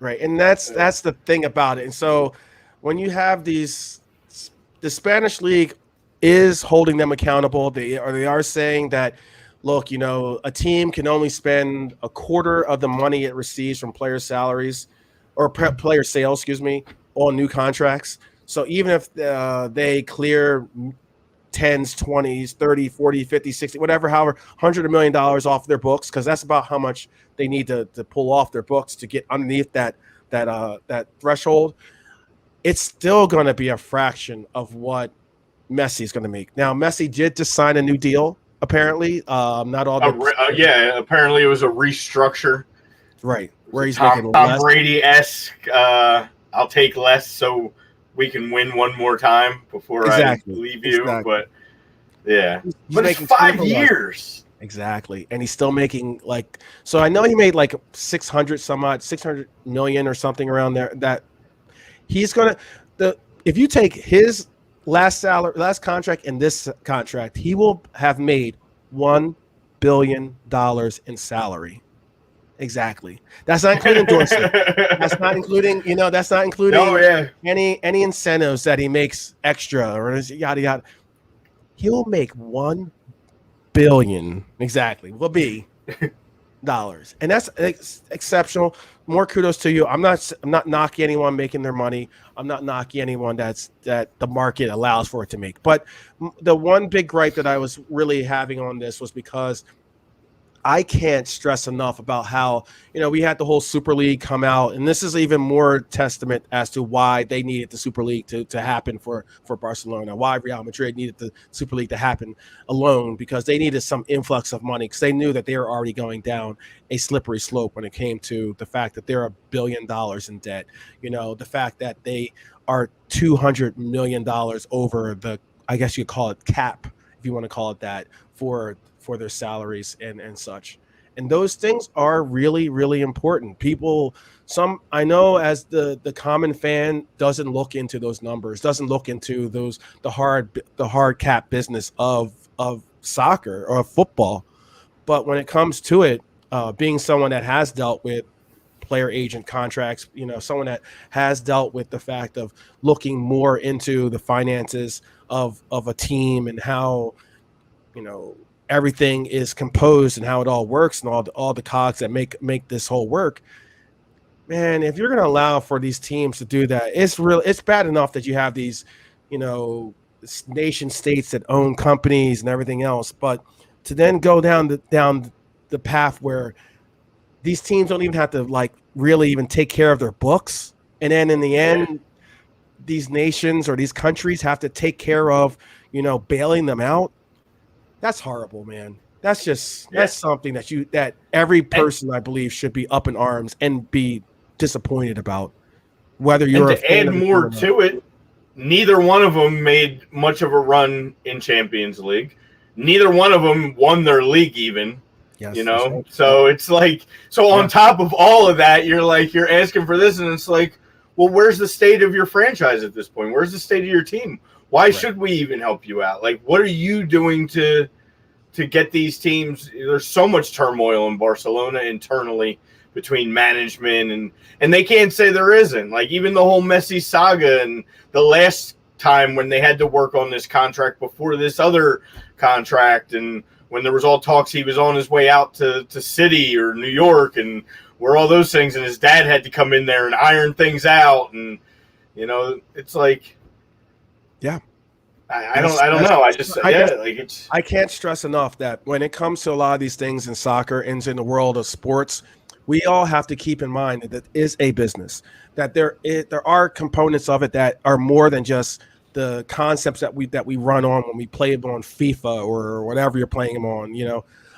right, and that's the thing about it. And so when you have these. The Spanish league is holding them accountable. They are saying that, look, a team can only spend a quarter of the money it receives from player salaries or player sales, on new contracts. So even if they clear 10s, 20s, 30, 40, 50, 60, whatever, however, $100 million off their books, because that's about how much they need to pull off their books to get underneath that threshold. It's still going to be a fraction of what Messi is going to make. Now, Messi did just sign a new deal, apparently. Not all. Apparently it was a restructure. Right, where he's Tom making less. Brady-esque. I'll take less so we can win one more time before I leave you. Exactly. But yeah, but it's 5 years. Exactly, and he's still making so. I know he made like 600 million or something around there. That. He's if you take his last contract and this contract, he will have made $1 billion in salary. Exactly. That's not including endorsement. That's not including, any incentives that he makes extra or yada yada. He'll make $1 billion dollars, and that's exceptional. More kudos to you. I'm not knocking anyone making their money. I'm not knocking anyone that the market allows for it to make. But the one big gripe that I was really having on this was because I can't stress enough about how, we had the whole Super League come out, and this is even more testament as to why they needed the Super League to happen for Barcelona, why Real Madrid needed the Super League to happen alone, because they needed some influx of money because they knew that they were already going down a slippery slope when it came to the fact that they're $1 billion in debt, the fact that they are $200 million over the, I guess you call it cap, if you want to call it that, for their salaries and such. And those things are really, really important. I know as the common fan doesn't look into those numbers, doesn't look into the hard cap business of soccer or football. But when it comes to it, being someone that has dealt with player agent contracts, someone that has dealt with the fact of looking more into the finances of a team and how, everything is composed and how it all works and all the cogs that make this whole work. Man, if you're going to allow for these teams to do that, it's bad enough that you have these, nation states that own companies and everything else, but to then go down the path where these teams don't even have to really even take care of their books, and then in the end, these nations or these countries have to take care of, bailing them out. That's horrible, man. That's something that every person, I believe, should be up in arms and be disappointed about. Whether you're to add more to it, neither one of them made much of a run in Champions League. Neither one of them won their league even. Yes, right. So it's on top of all of that, you're asking for this, and it's like, well, where's the state of your franchise at this point? Where's the state of your team? Why should we even help you out? What are you doing to to get these teams. There's so much turmoil in Barcelona internally between management and they can't say there isn't. Like even the whole Messi saga and the last time when they had to work on this contract before this other contract, and when there was all talks he was on his way out to City or New York, and where all those things, and his dad had to come in there and iron things out, and it's like, yeah. I don't know. I can't stress enough that when it comes to a lot of these things in soccer and in the world of sports, we all have to keep in mind that it is a business, that there are components of it that are more than just the concepts that we run on when we play them on FIFA or whatever you're playing them on,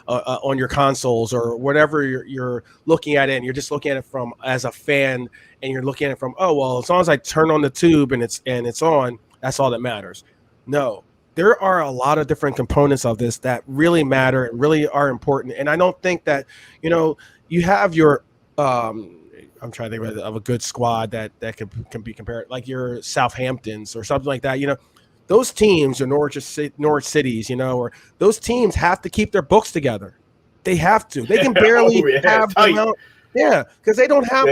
on your consoles or whatever you're looking at it, and you're just looking at it from as a fan, and you're looking at it from, oh well, as long as I turn on the tube and it's on, that's all that matters. No, there are a lot of different components of this that really matter and really are important. And I don't think that, you have your, I'm trying to think of a good squad that can be compared, like your Southamptons or something like that. Those teams or Norwich Cities, or those teams have to keep their books together. They have to. They can barely have them out. Yeah, because they don't have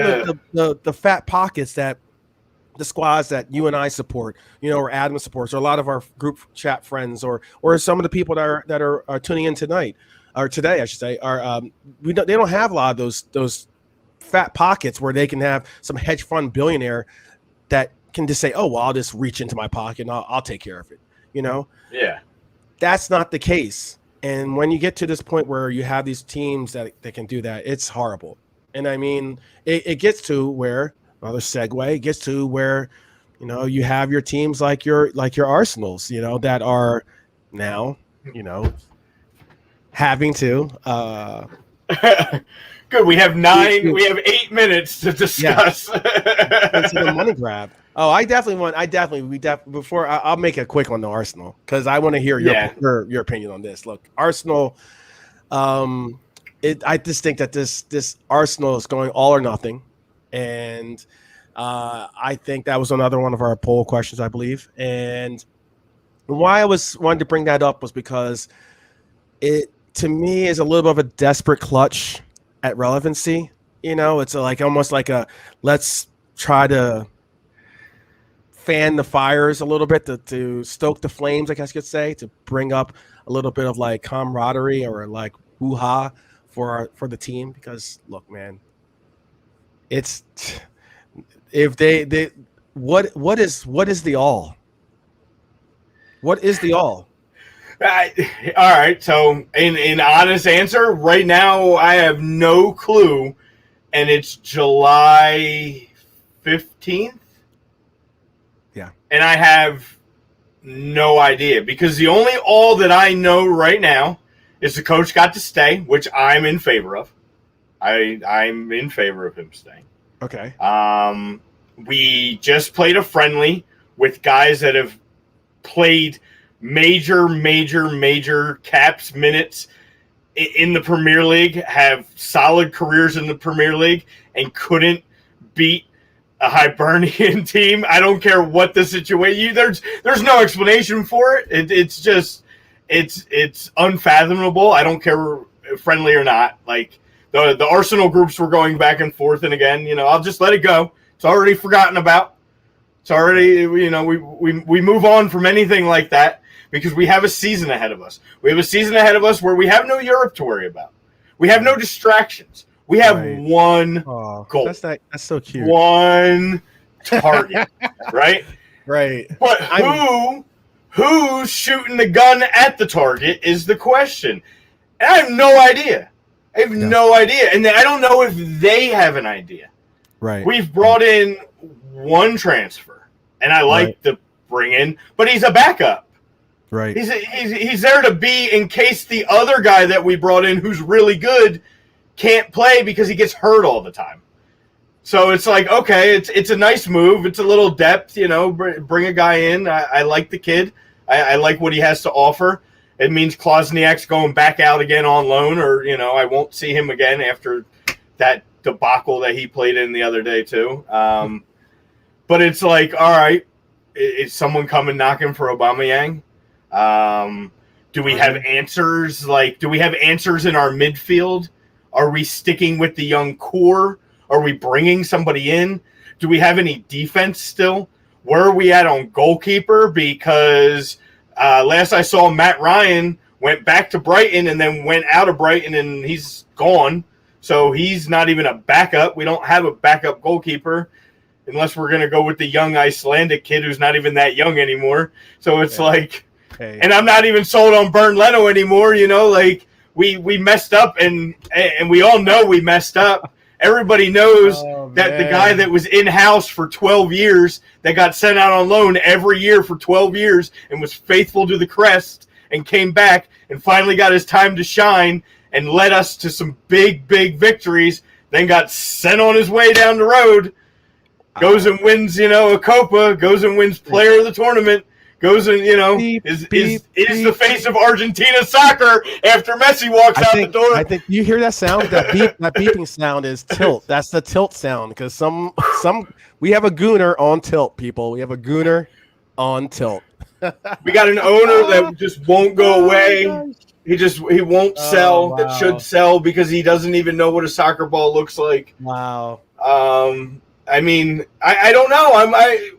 the fat pockets that the squads that you and I support, or Adam supports, or a lot of our group chat friends, or some of the people that are tuning in tonight, or today, I should say, they don't have a lot of those fat pockets where they can have some hedge fund billionaire that can just say, oh, well, I'll just reach into my pocket and I'll take care of it. Yeah, that's not the case. And when you get to this point where you have these teams that can do that, it's horrible. And I mean, it gets to where, another segue, gets to where, you have your teams like your Arsenals, that are now, having to. Good. We have 8 minutes to discuss. It's the money grab. Oh, before I'll make a quick on the Arsenal, because I want to hear your opinion on this. Look, Arsenal, I just think that this Arsenal is going all or nothing. And I think that was another one of our poll questions, I believe. And why I wanted to bring that up was because it, to me, is a little bit of a desperate clutch at relevancy. It's almost like a let's try to fan the fires a little bit to stoke the flames, I guess you could say, to bring up a little bit of like camaraderie or like hoo-ha for the team. Because look, man, it's if they what is the all? What is the all? All right. So, in honest answer, right now I have no clue, and it's July 15th. Yeah. And I have no idea, because the only all that I know right now is the coach got to stay, which I'm in favor of. I'm in favor of him staying. Okay. We just played a friendly with guys that have played major caps minutes in the Premier League, have solid careers in the Premier League, and couldn't beat a Hibernian team. I don't care what the situation. There's no explanation for it. It's just it's unfathomable. I don't care friendly or not. Like the Arsenal groups were going back and forth, and again, I'll just let it go. It's already forgotten about. It's already, we move on from anything like that, because we have a season ahead of us. We have a season ahead of us where we have no Europe to worry about. We have no distractions. We have one goal. That's so cute. One target, right? Right. But who's shooting the gun at the target is the question. And I have no idea. No idea. And I don't know if they have an idea. Right. We've brought in one transfer, and I like to bring in, but he's a backup. Right. He's there to be in case the other guy that we brought in, who's really good, can't play because he gets hurt all the time. So it's like, okay, it's a nice move. It's a little depth, bring a guy in. I like the kid. I like what he has to offer. It means Klosniak's going back out again on loan, or, I won't see him again after that debacle that he played in the other day too. But it's like, all right, is someone coming knocking for Aubameyang? Do we have answers? Like, do we have answers in our midfield? Are we sticking with the young core? Are we bringing somebody in? Do we have any defense still? Where are we at on goalkeeper? Because last I saw, Matt Ryan went back to Brighton and then went out of Brighton, and he's gone. So he's not even a backup. We don't have a backup goalkeeper unless we're going to go with the young Icelandic kid who's not even that young anymore. So it's and I'm not even sold on Bernd Leno anymore. You know, like we messed up, and we all know we messed up. Everybody knows that the guy that was in-house for 12 years, that got sent out on loan every year for 12 years and was faithful to the crest and came back and finally got his time to shine and led us to some big, big victories, then got sent on his way down the road, goes and wins, a Copa, goes and wins player of the tournament, goes and, is the face of Argentina soccer after Messi walks out the door. I think you hear that sound. That beeping sound is tilt. That's the tilt sound, because we have a gooner on tilt, people. We have a gooner on tilt. We got an owner that just won't go away. He won't sell. Wow. That should sell because he doesn't even know what a soccer ball looks like. Wow. I mean, I don't know.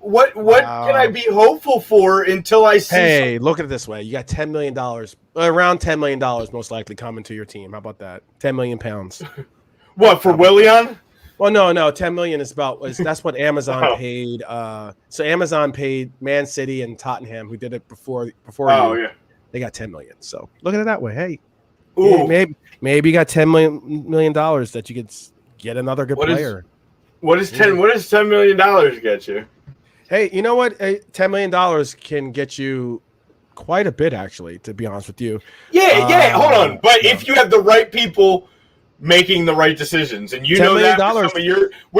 What can I be hopeful for until I see? Hey, look at it this way: you got $10 million, around $10 million, most likely coming to your team. How about that? 10 million pounds. What for Willian? Well, no, 10 million is that's what Amazon paid. So Amazon paid Man City and Tottenham, who did it before. Yeah. They got 10 million. So look at it that way. Hey, ooh. maybe you got $10 million that you could get another good player. What does $10 million get you? Hey, you know what? $10 million can get you quite a bit, actually, to be honest with you. Yeah. Hold on, but if you have the right people making the right decisions, and you know that with some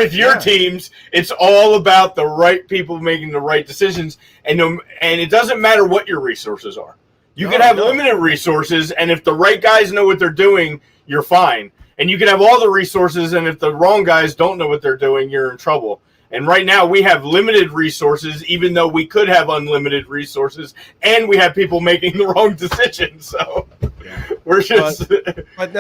of your teams, it's all about the right people making the right decisions, and it doesn't matter what your resources are. You can have limited resources, and if the right guys know what they're doing, you're fine. And you can have all the resources, and if the wrong guys don't know what they're doing, you're in trouble. And right now we have limited resources, even though we could have unlimited resources, and we have people making the wrong decisions. So we're just. But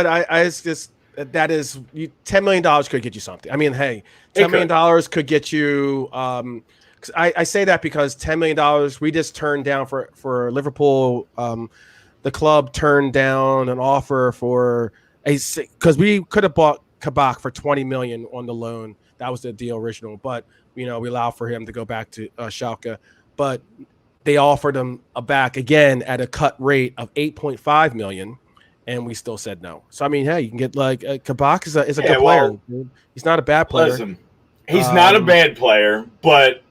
I just that is $10 million could get you something. I mean, hey, $10 million could get you. I say that because $10 million we just turned down for Liverpool. The club turned down an offer for because we could have bought Kabak for $20 million on the loan. That was the deal original, but we allowed for him to go back to Schalke. But they offered him back again at a cut rate of $8.5 million, and we still said no. So I mean, hey, you can get Kabak is a good player. He's not a bad player. Listen, he's not a bad player, but.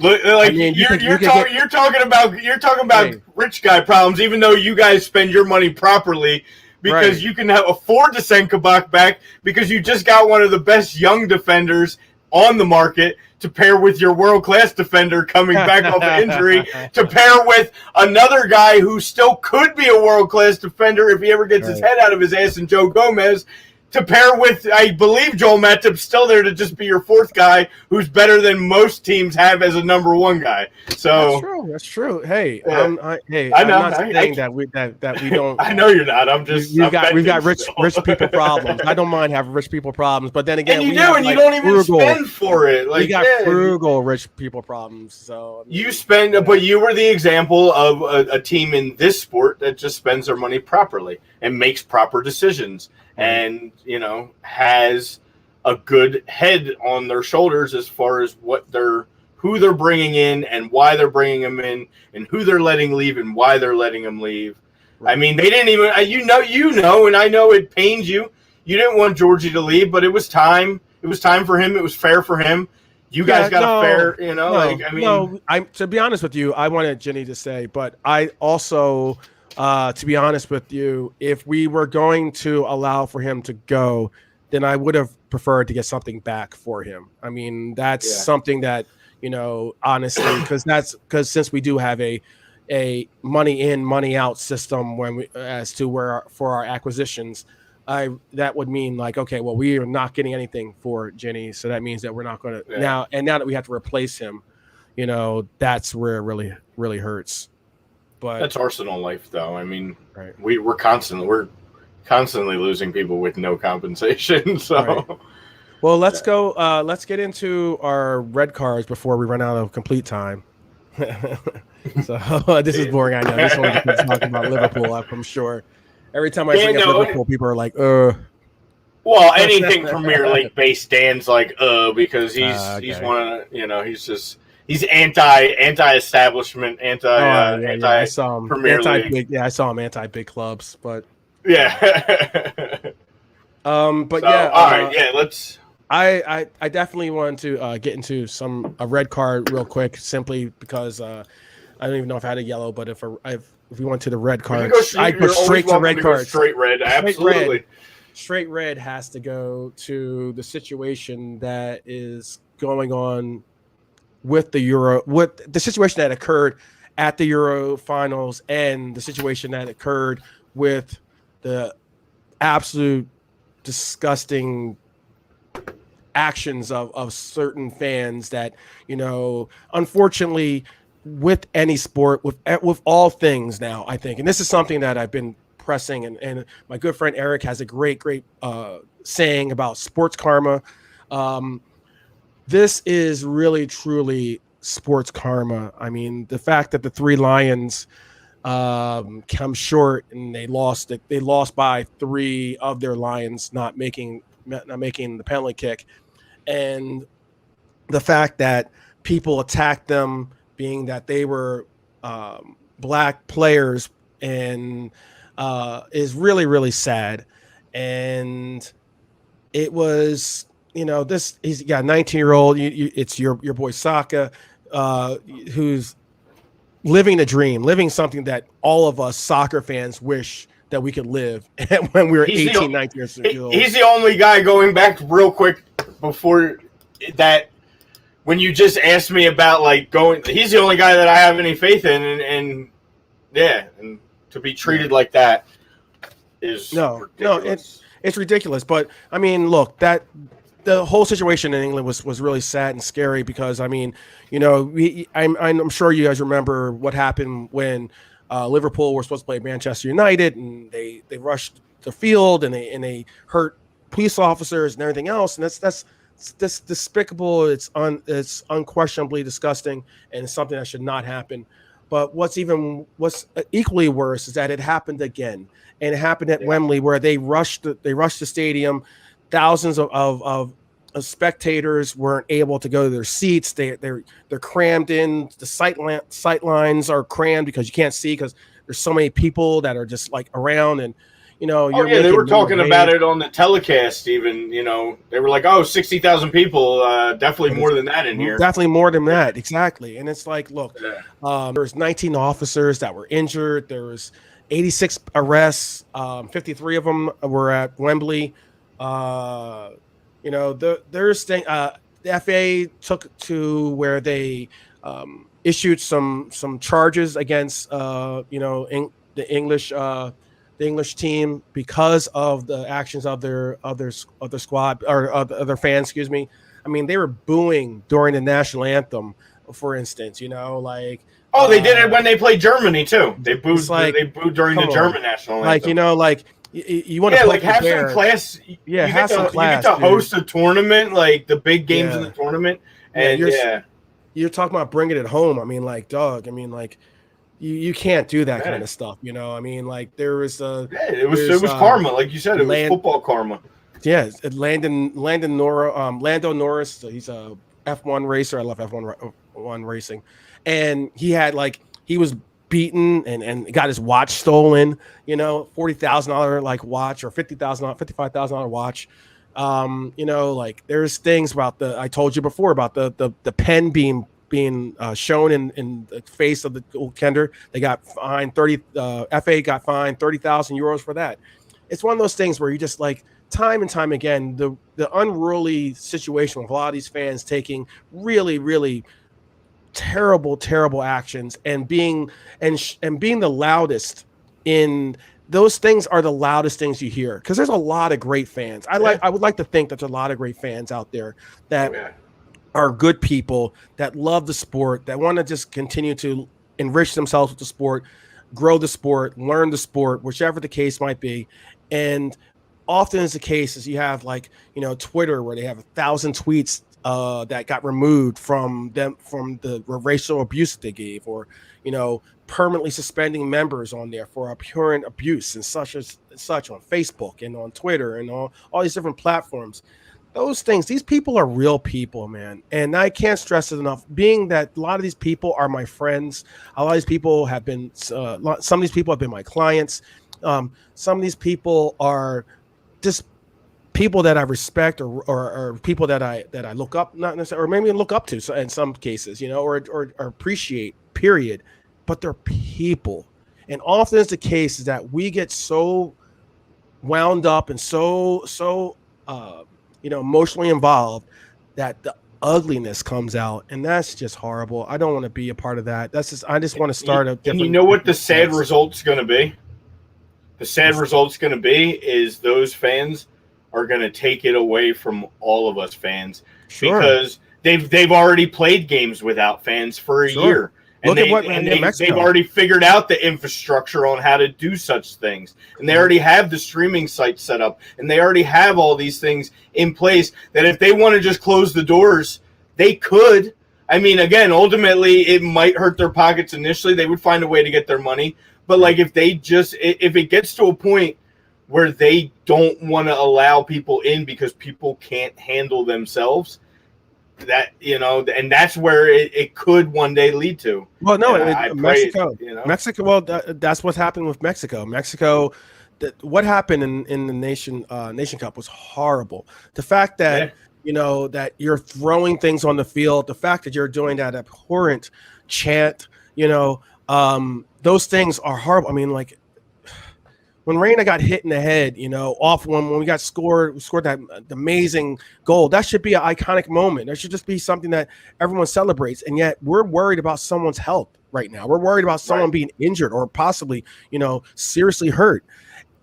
You're talking about rich guy problems, even though you guys spend your money properly because you can afford to send Kabak back because you just got one of the best young defenders on the market to pair with your world-class defender coming back off an injury, to pair with another guy who still could be a world-class defender if he ever gets his head out of his ass, and Joe Gomez, to pair with, I believe Joel Matip's still there to just be your fourth guy who's better than most teams have as a number one guy. So that's true. Hey, I know. I'm not saying that we don't. I know you're not. I'm just. We've got rich people problems. I don't mind having rich people problems, but then again, you don't even spend for it. We got frugal rich people problems. So you spend, but you were the example of a team in this sport that just spends their money properly and makes proper decisions. And has a good head on their shoulders as far as who they're bringing in and why they're bringing them in and who they're letting leave and why they're letting them leave. Right. I mean, they didn't even and I know it pains you. You didn't want Georgie to leave, but it was time. It was time for him. It was fair for him. You guys got a fair, to be honest with you, I wanted Jenny to say, but I also. To be honest with you, if we were going to allow for him to go, then I would have preferred to get something back for him. I mean, that's something that, honestly, because since we do have a money in, money out system for our acquisitions, that would mean okay, well, we are not getting anything for Jenny, so that means that we're not going to now that we have to replace him, that's where it really, really hurts. But that's Arsenal life, though. I mean, right. we're constantly losing people with no compensation. So, Right. Well, let's go. Let's get into our red cards before we run out of complete time. So this is boring. I know. This one is talking about Liverpool. I'm sure. Every time I bring up Liverpool, people are like, Well, anything Premier League based, Dan's like, because he's okay. one of he's anti-establishment, I saw him Premier League. Big. Yeah, I saw him anti big clubs, but yeah. But so, yeah. All right. Yeah. Let's. I definitely want to get into a red card real quick, simply because I don't even know if I had a yellow, but if we went to the red card, I go straight to red cards. Straight red, absolutely. Straight red has to go to the situation that is going on with the Euro, with the situation that occurred at the Euro finals, and the situation that occurred with the absolute disgusting actions of certain fans that, unfortunately, with any sport, with all things now, I think, and this is something that I've been pressing, and my good friend Eric has a great saying about sports karma. This is really truly sports karma. I mean, the fact that the Three Lions come short and they lost by 3 of their Lions not making the penalty kick, and the fact that people attacked them, being that they were black players, and is really, really sad. And it was, he's got a 19-year-old. It's your boy Saka, who's living a dream, living something that all of us soccer fans wish that we could live when we were 18, 19 years old. He's the only guy, going back real quick before that, when you just asked me about he's the only guy that I have any faith in, and to be treated like that is ridiculous. It's ridiculous. But I mean, look, that the whole situation in England was really sad and scary, because I mean, I'm sure you guys remember what happened when Liverpool were supposed to play Manchester United, and they rushed the field and they hurt police officers and everything else, and that's despicable. It's unquestionably disgusting, and it's something that should not happen. But what's equally worse is that it happened again, and it happened at Wembley, where they rushed the stadium. Thousands of spectators weren't able to go to their seats. They're crammed in. The sight lines are crammed because you can't see, because there's so many people that are just around, and they were talking about it on the telecast. Even they were like, 60,000 people, definitely more than that in here. Definitely more than that, exactly. And it's like, look, there's 19 officers that were injured. There was 86 arrests. 53 of them were at Wembley. The FA took to where they issued some charges against the English team because of the actions of their squad, or of their fans. Excuse me. I mean, they were booing during the national anthem, for instance. They did it when they played Germany too. They booed. They booed during the German national anthem. You want to have some class. Yeah, have some class. You get to host a tournament, like the big games in the tournament, and you're talking about bringing it home. I mean, dog. I mean, you can't do that kind of stuff. I mean, there was it was karma, like you said. It was football karma. Yeah, Lando Norris. He's a F1 racer. I love F1 racing, and he had he was beaten and got his watch stolen, $40,000 watch, or $55,000 watch. There's things about I told you before about the pen being shown in the face of the goaltender. They got fined FA got fined 30,000 euros for that. It's one of those things where you just time and time again, the unruly situation with a lot of these fans taking really, really terrible actions, and being the loudest in those things are the loudest things you hear, because there's a lot of great fans. I would like to think that there's a lot of great fans out there that are good people, that love the sport, that want to just continue to enrich themselves with the sport. grow the sport, learn the sport, whichever the case might be. And often is the case is you have like, Twitter where they have 1,000 tweets that got removed from the racial abuse that they gave, or, permanently suspending members on there for apparent abuse and such on Facebook and on Twitter and all these different platforms. Those things, these people are real people, man. And I can't stress it enough, being that a lot of these people are my friends. A lot of these people have been, some of these people have been my clients. Some of these people are just people that I respect or people that I look up, not necessarily, or maybe look up to in some cases, or appreciate, period. But they're people. And often it's the case is that we get so wound up and so emotionally involved that the ugliness comes out, and that's just horrible. I don't want to be a part of that. I just want to start a different. And you know what the sad result's going to be? The sad result's going to be is those fans are going to take it away from all of us fans, because they've already played games without fans for a year. And they've already figured out the infrastructure on how to do such things. And they already have the streaming site set up. And they already have all these things in place that if they want to just close the doors, they could. I mean, again, ultimately, it might hurt their pockets initially. They would find a way to get their money. But, like, if it gets to a point where they don't want to allow people in because people can't handle themselves, that, and that's where it could one day lead to. Well, no, Mexico. Well, that's what happened with Mexico. What happened in the Nation Cup was horrible. The fact that that you're throwing things on the field, the fact that you're doing that abhorrent chant, those things are horrible. I mean, like, when Reina got hit in the head, off when we scored that amazing goal, that should be an iconic moment. That should just be something that everyone celebrates. And yet we're worried about someone's health right now. We're worried about someone being injured or possibly, seriously hurt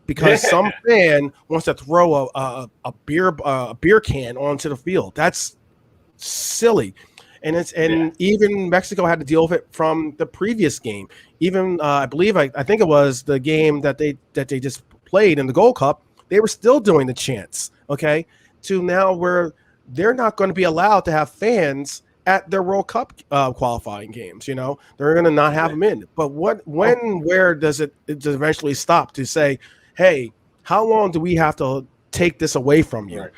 because some fan wants to throw a beer can onto the field. That's silly. And even Mexico had to deal with it from the previous game. Even I think it was the game that they just played in the Gold Cup. They were still doing the chants. Okay, to now where they're not going to be allowed to have fans at their World Cup qualifying games. They're going to not have them in. But where does it eventually stop to say, hey, how long do we have to take this away from you? Right.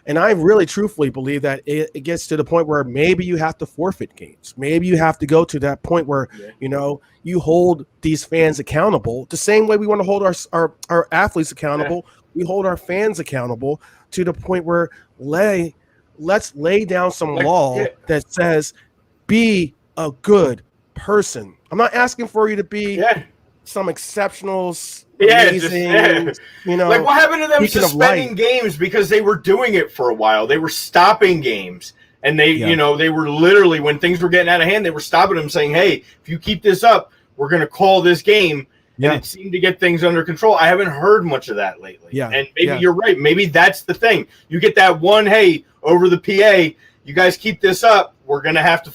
And I really truthfully believe that it gets to the point where maybe you have to forfeit games. Maybe you have to go to that point where, you hold these fans accountable the same way we want to hold our athletes accountable. We hold our fans accountable to the point where let's lay down some law that says, be a good person. I'm not asking for you to be some exceptional amazing, like what happened to them suspending games because they were doing it for a while. They were stopping games, and they were literally, when things were getting out of hand, they were stopping them, saying, hey, if you keep this up, we're going to call this game. And it seemed to get things under control. I haven't heard much of that lately. And maybe you're right. Maybe that's the thing. You get that one, hey, over the PA, you guys keep this up, we're going to have to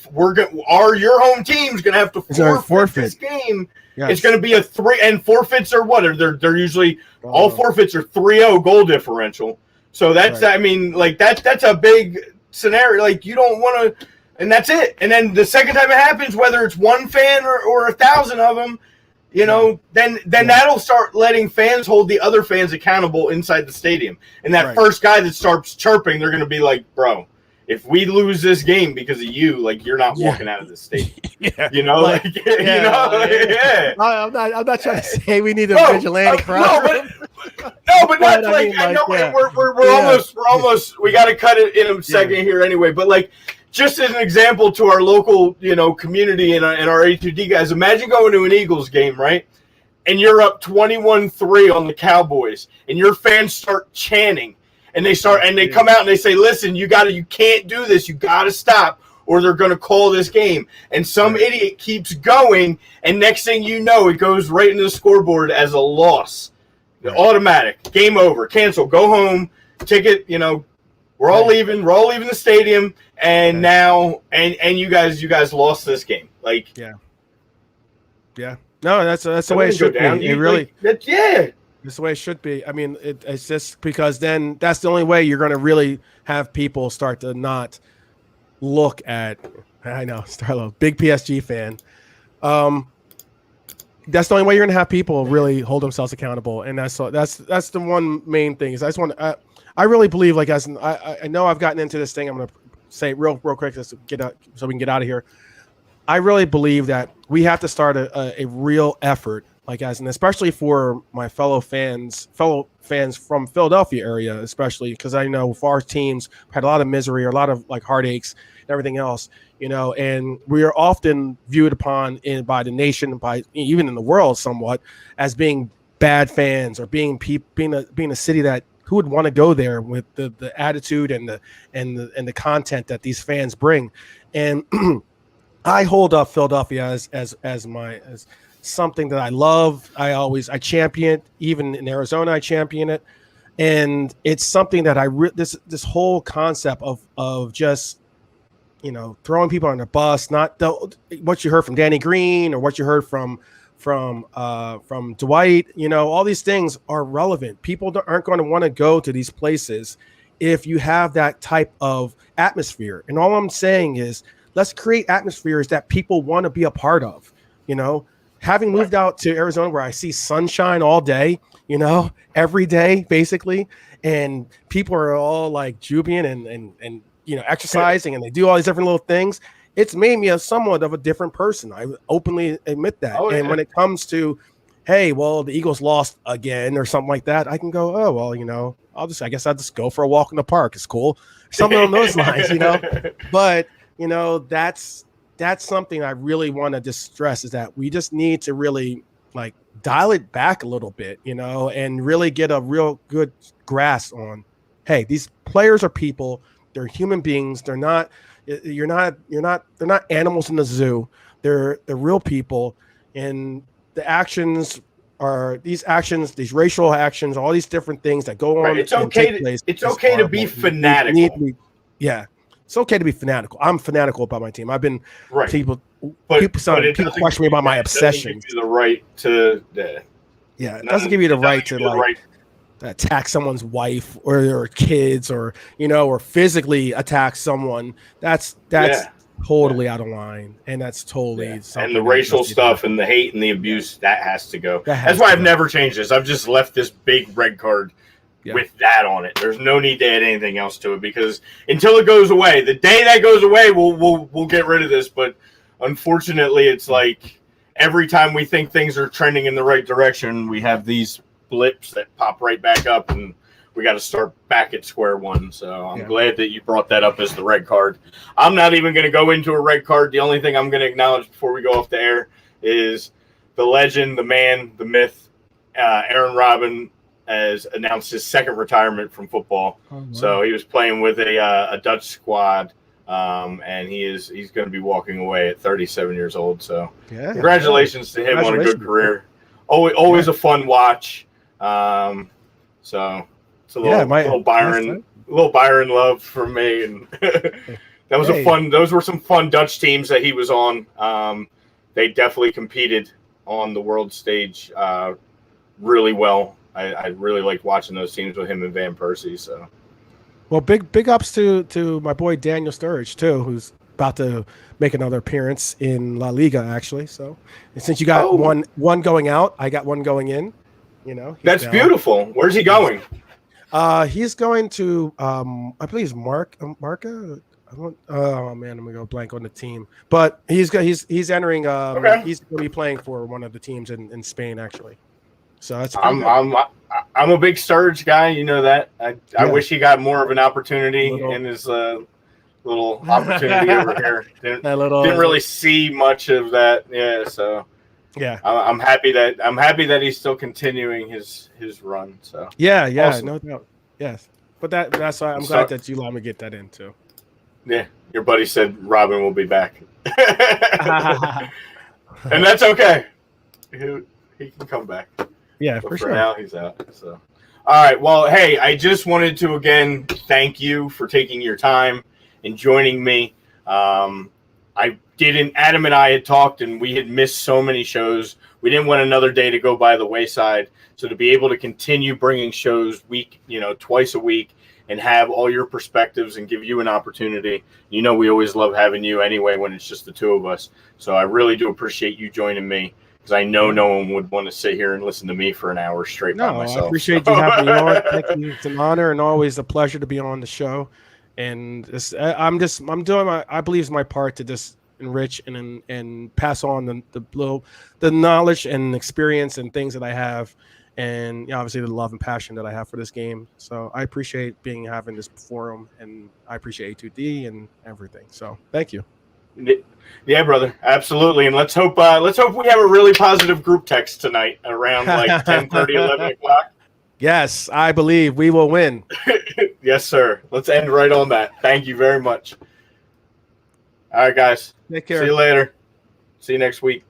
your home team's going to have to forfeit this game. Yes. It's going to be a 3, and forfeits are what? They're usually all forfeits are 3-0 goal differential. So that's I mean, like that's a big scenario. Like you don't want to, and that's it. And then the second time it happens, whether it's one fan or 1,000 of them, then that'll start letting fans hold the other fans accountable inside the stadium. And that first guy that starts chirping, they're going to be like, bro, if we lose this game because of you, like you're not walking out of this stadium. I'm not trying to say we need a vigilante crowd. But not like I know we're almost we got to cut it in a second here anyway. But like just as an example to our local community and our A2D guys, imagine going to an Eagles game, right? And you're up 21-3 on the Cowboys, and your fans start chanting. And they come out and they say, listen, you can't do this. You got to stop or they're going to call this game. And some idiot keeps going. And next thing you know, it goes right into the scoreboard as a loss. Automatic. Game over. Cancel. Go home. Ticket, we're all leaving. We're all leaving the stadium. And now, and you guys lost this game. Like, yeah. No, that's the way it should be. It really, that's that's the way it should be. I mean, it's just because then that's the only way you're going to really have people start to not look at. I know, Starlo, big PSG fan. That's the only way you're going to have people really hold themselves accountable, and that's the one main thing. Is I really believe, like, I know I've gotten into this thing. I'm going to say it real quick so we can get out of here. I really believe that we have to start a real effort, like, and especially for my fellow fans from Philadelphia area, especially because I know for our teams had a lot of misery or a lot of like heartaches and everything else, and we are often viewed upon by the nation, by even in the world somewhat, as being bad fans or being a city that who would want to go there with the attitude and the content that these fans bring. And I hold up Philadelphia as something that I love. I champion it. Even in Arizona, I champion it. And it's something that this whole concept of just, throwing people on the bus, not what you heard from Danny Green or what you heard from Dwight, all these things are relevant. People aren't going to want to go to these places if you have that type of atmosphere. And all I'm saying is, let's create atmospheres that people want to be a part of. Having moved out to Arizona where I see sunshine all day, every day basically, and people are all like jubilant and exercising, and they do all these different little things. It's made me somewhat of a different person. I openly admit that. Oh, yeah. And when it comes to, hey, well, the Eagles lost again or something like that, I can go, oh, well, I guess I'll just go for a walk in the park. It's cool. Something on those lines, But, that's something I really want to just stress, is that we just need to really like dial it back a little bit, and really get a real good grasp on, hey, these players are people. They're human beings. They're not animals in the zoo. They're real people. And the actions are these racial actions, all these different things that go on. Right. It's okay to be fanatical. It's okay to be fanatical. I'm fanatical about my team. I've been people question me about my obsessions. Give you the right to it doesn't give you the right to attack someone's wife or their kids, or or physically attack someone. That's totally out of line, and that's totally and the racial stuff and the hate and the abuse that has to go. That's why I've never changed this. I've just left this big red card with that on it. There's no need to add anything else to it, because until it goes away, the day that goes away, we'll get rid of this. But unfortunately, it's like every time we think things are trending in the right direction, we have these blips that pop right back up, and we got to start back at square one. So I'm glad that you brought that up as the red card. I'm not even going to go into a red card. The only thing I'm going to acknowledge before we go off the air is the legend, the man, the myth, Aaron Robin has announced his second retirement from football. Oh, wow. So he was playing with a Dutch squad, and he's going to be walking away at 37 years old. So congratulations to him on a good career. Always a fun watch. So it's a little Byron love for me, and that was those were some fun Dutch teams that he was on. They definitely competed on the world stage really well. I really liked watching those teams with him and Van Persie. So, well, big ups to my boy Daniel Sturridge too, who's about to make another appearance in La Liga, actually. So, and since you got one going out, I got one going in. That's beautiful. Where's he going? He's going to I believe it's Marca. I'm gonna go blank on the team, but he's entering. He's going to be playing for one of the teams in Spain, actually. So that's. I'm a big Sturridge guy. You know that. I wish he got more of an opportunity in his little opportunity over here. Didn't really see much of that. Yeah. So. Yeah, I'm happy that he's still continuing his run. So awesome. No doubt. Yes, but that's why I'm glad that you let me get that in too. Yeah, your buddy said Robin will be back, and that's okay. He can come back. Yeah, but for sure. Now he's out. So, all right. Well, hey, I just wanted to again thank you for taking your time and joining me. Adam and I had talked, and we had missed so many shows we didn't want another day to go by the wayside. So to be able to continue bringing shows twice a week, and have all your perspectives and give you an opportunity. We always love having you anyway when it's just the two of us. So I really do appreciate you joining me, because I know no one would want to sit here and listen to me for an hour straight by myself. I appreciate you having me on. Thank you. It's an honor and always a pleasure to be on the show. And I'm doing I believe it's my part to just enrich and pass on the knowledge and experience and things that I have. And obviously the love and passion that I have for this game. So I appreciate having this forum, and I appreciate A2D and everything. So thank you. Yeah, brother, absolutely. And let's hope we have a really positive group text tonight around like 10:30, 11 o'clock. Yes, I believe we will win. Yes, sir. Let's end right on that. Thank you very much. All right, guys. Take care. See you later. See you next week.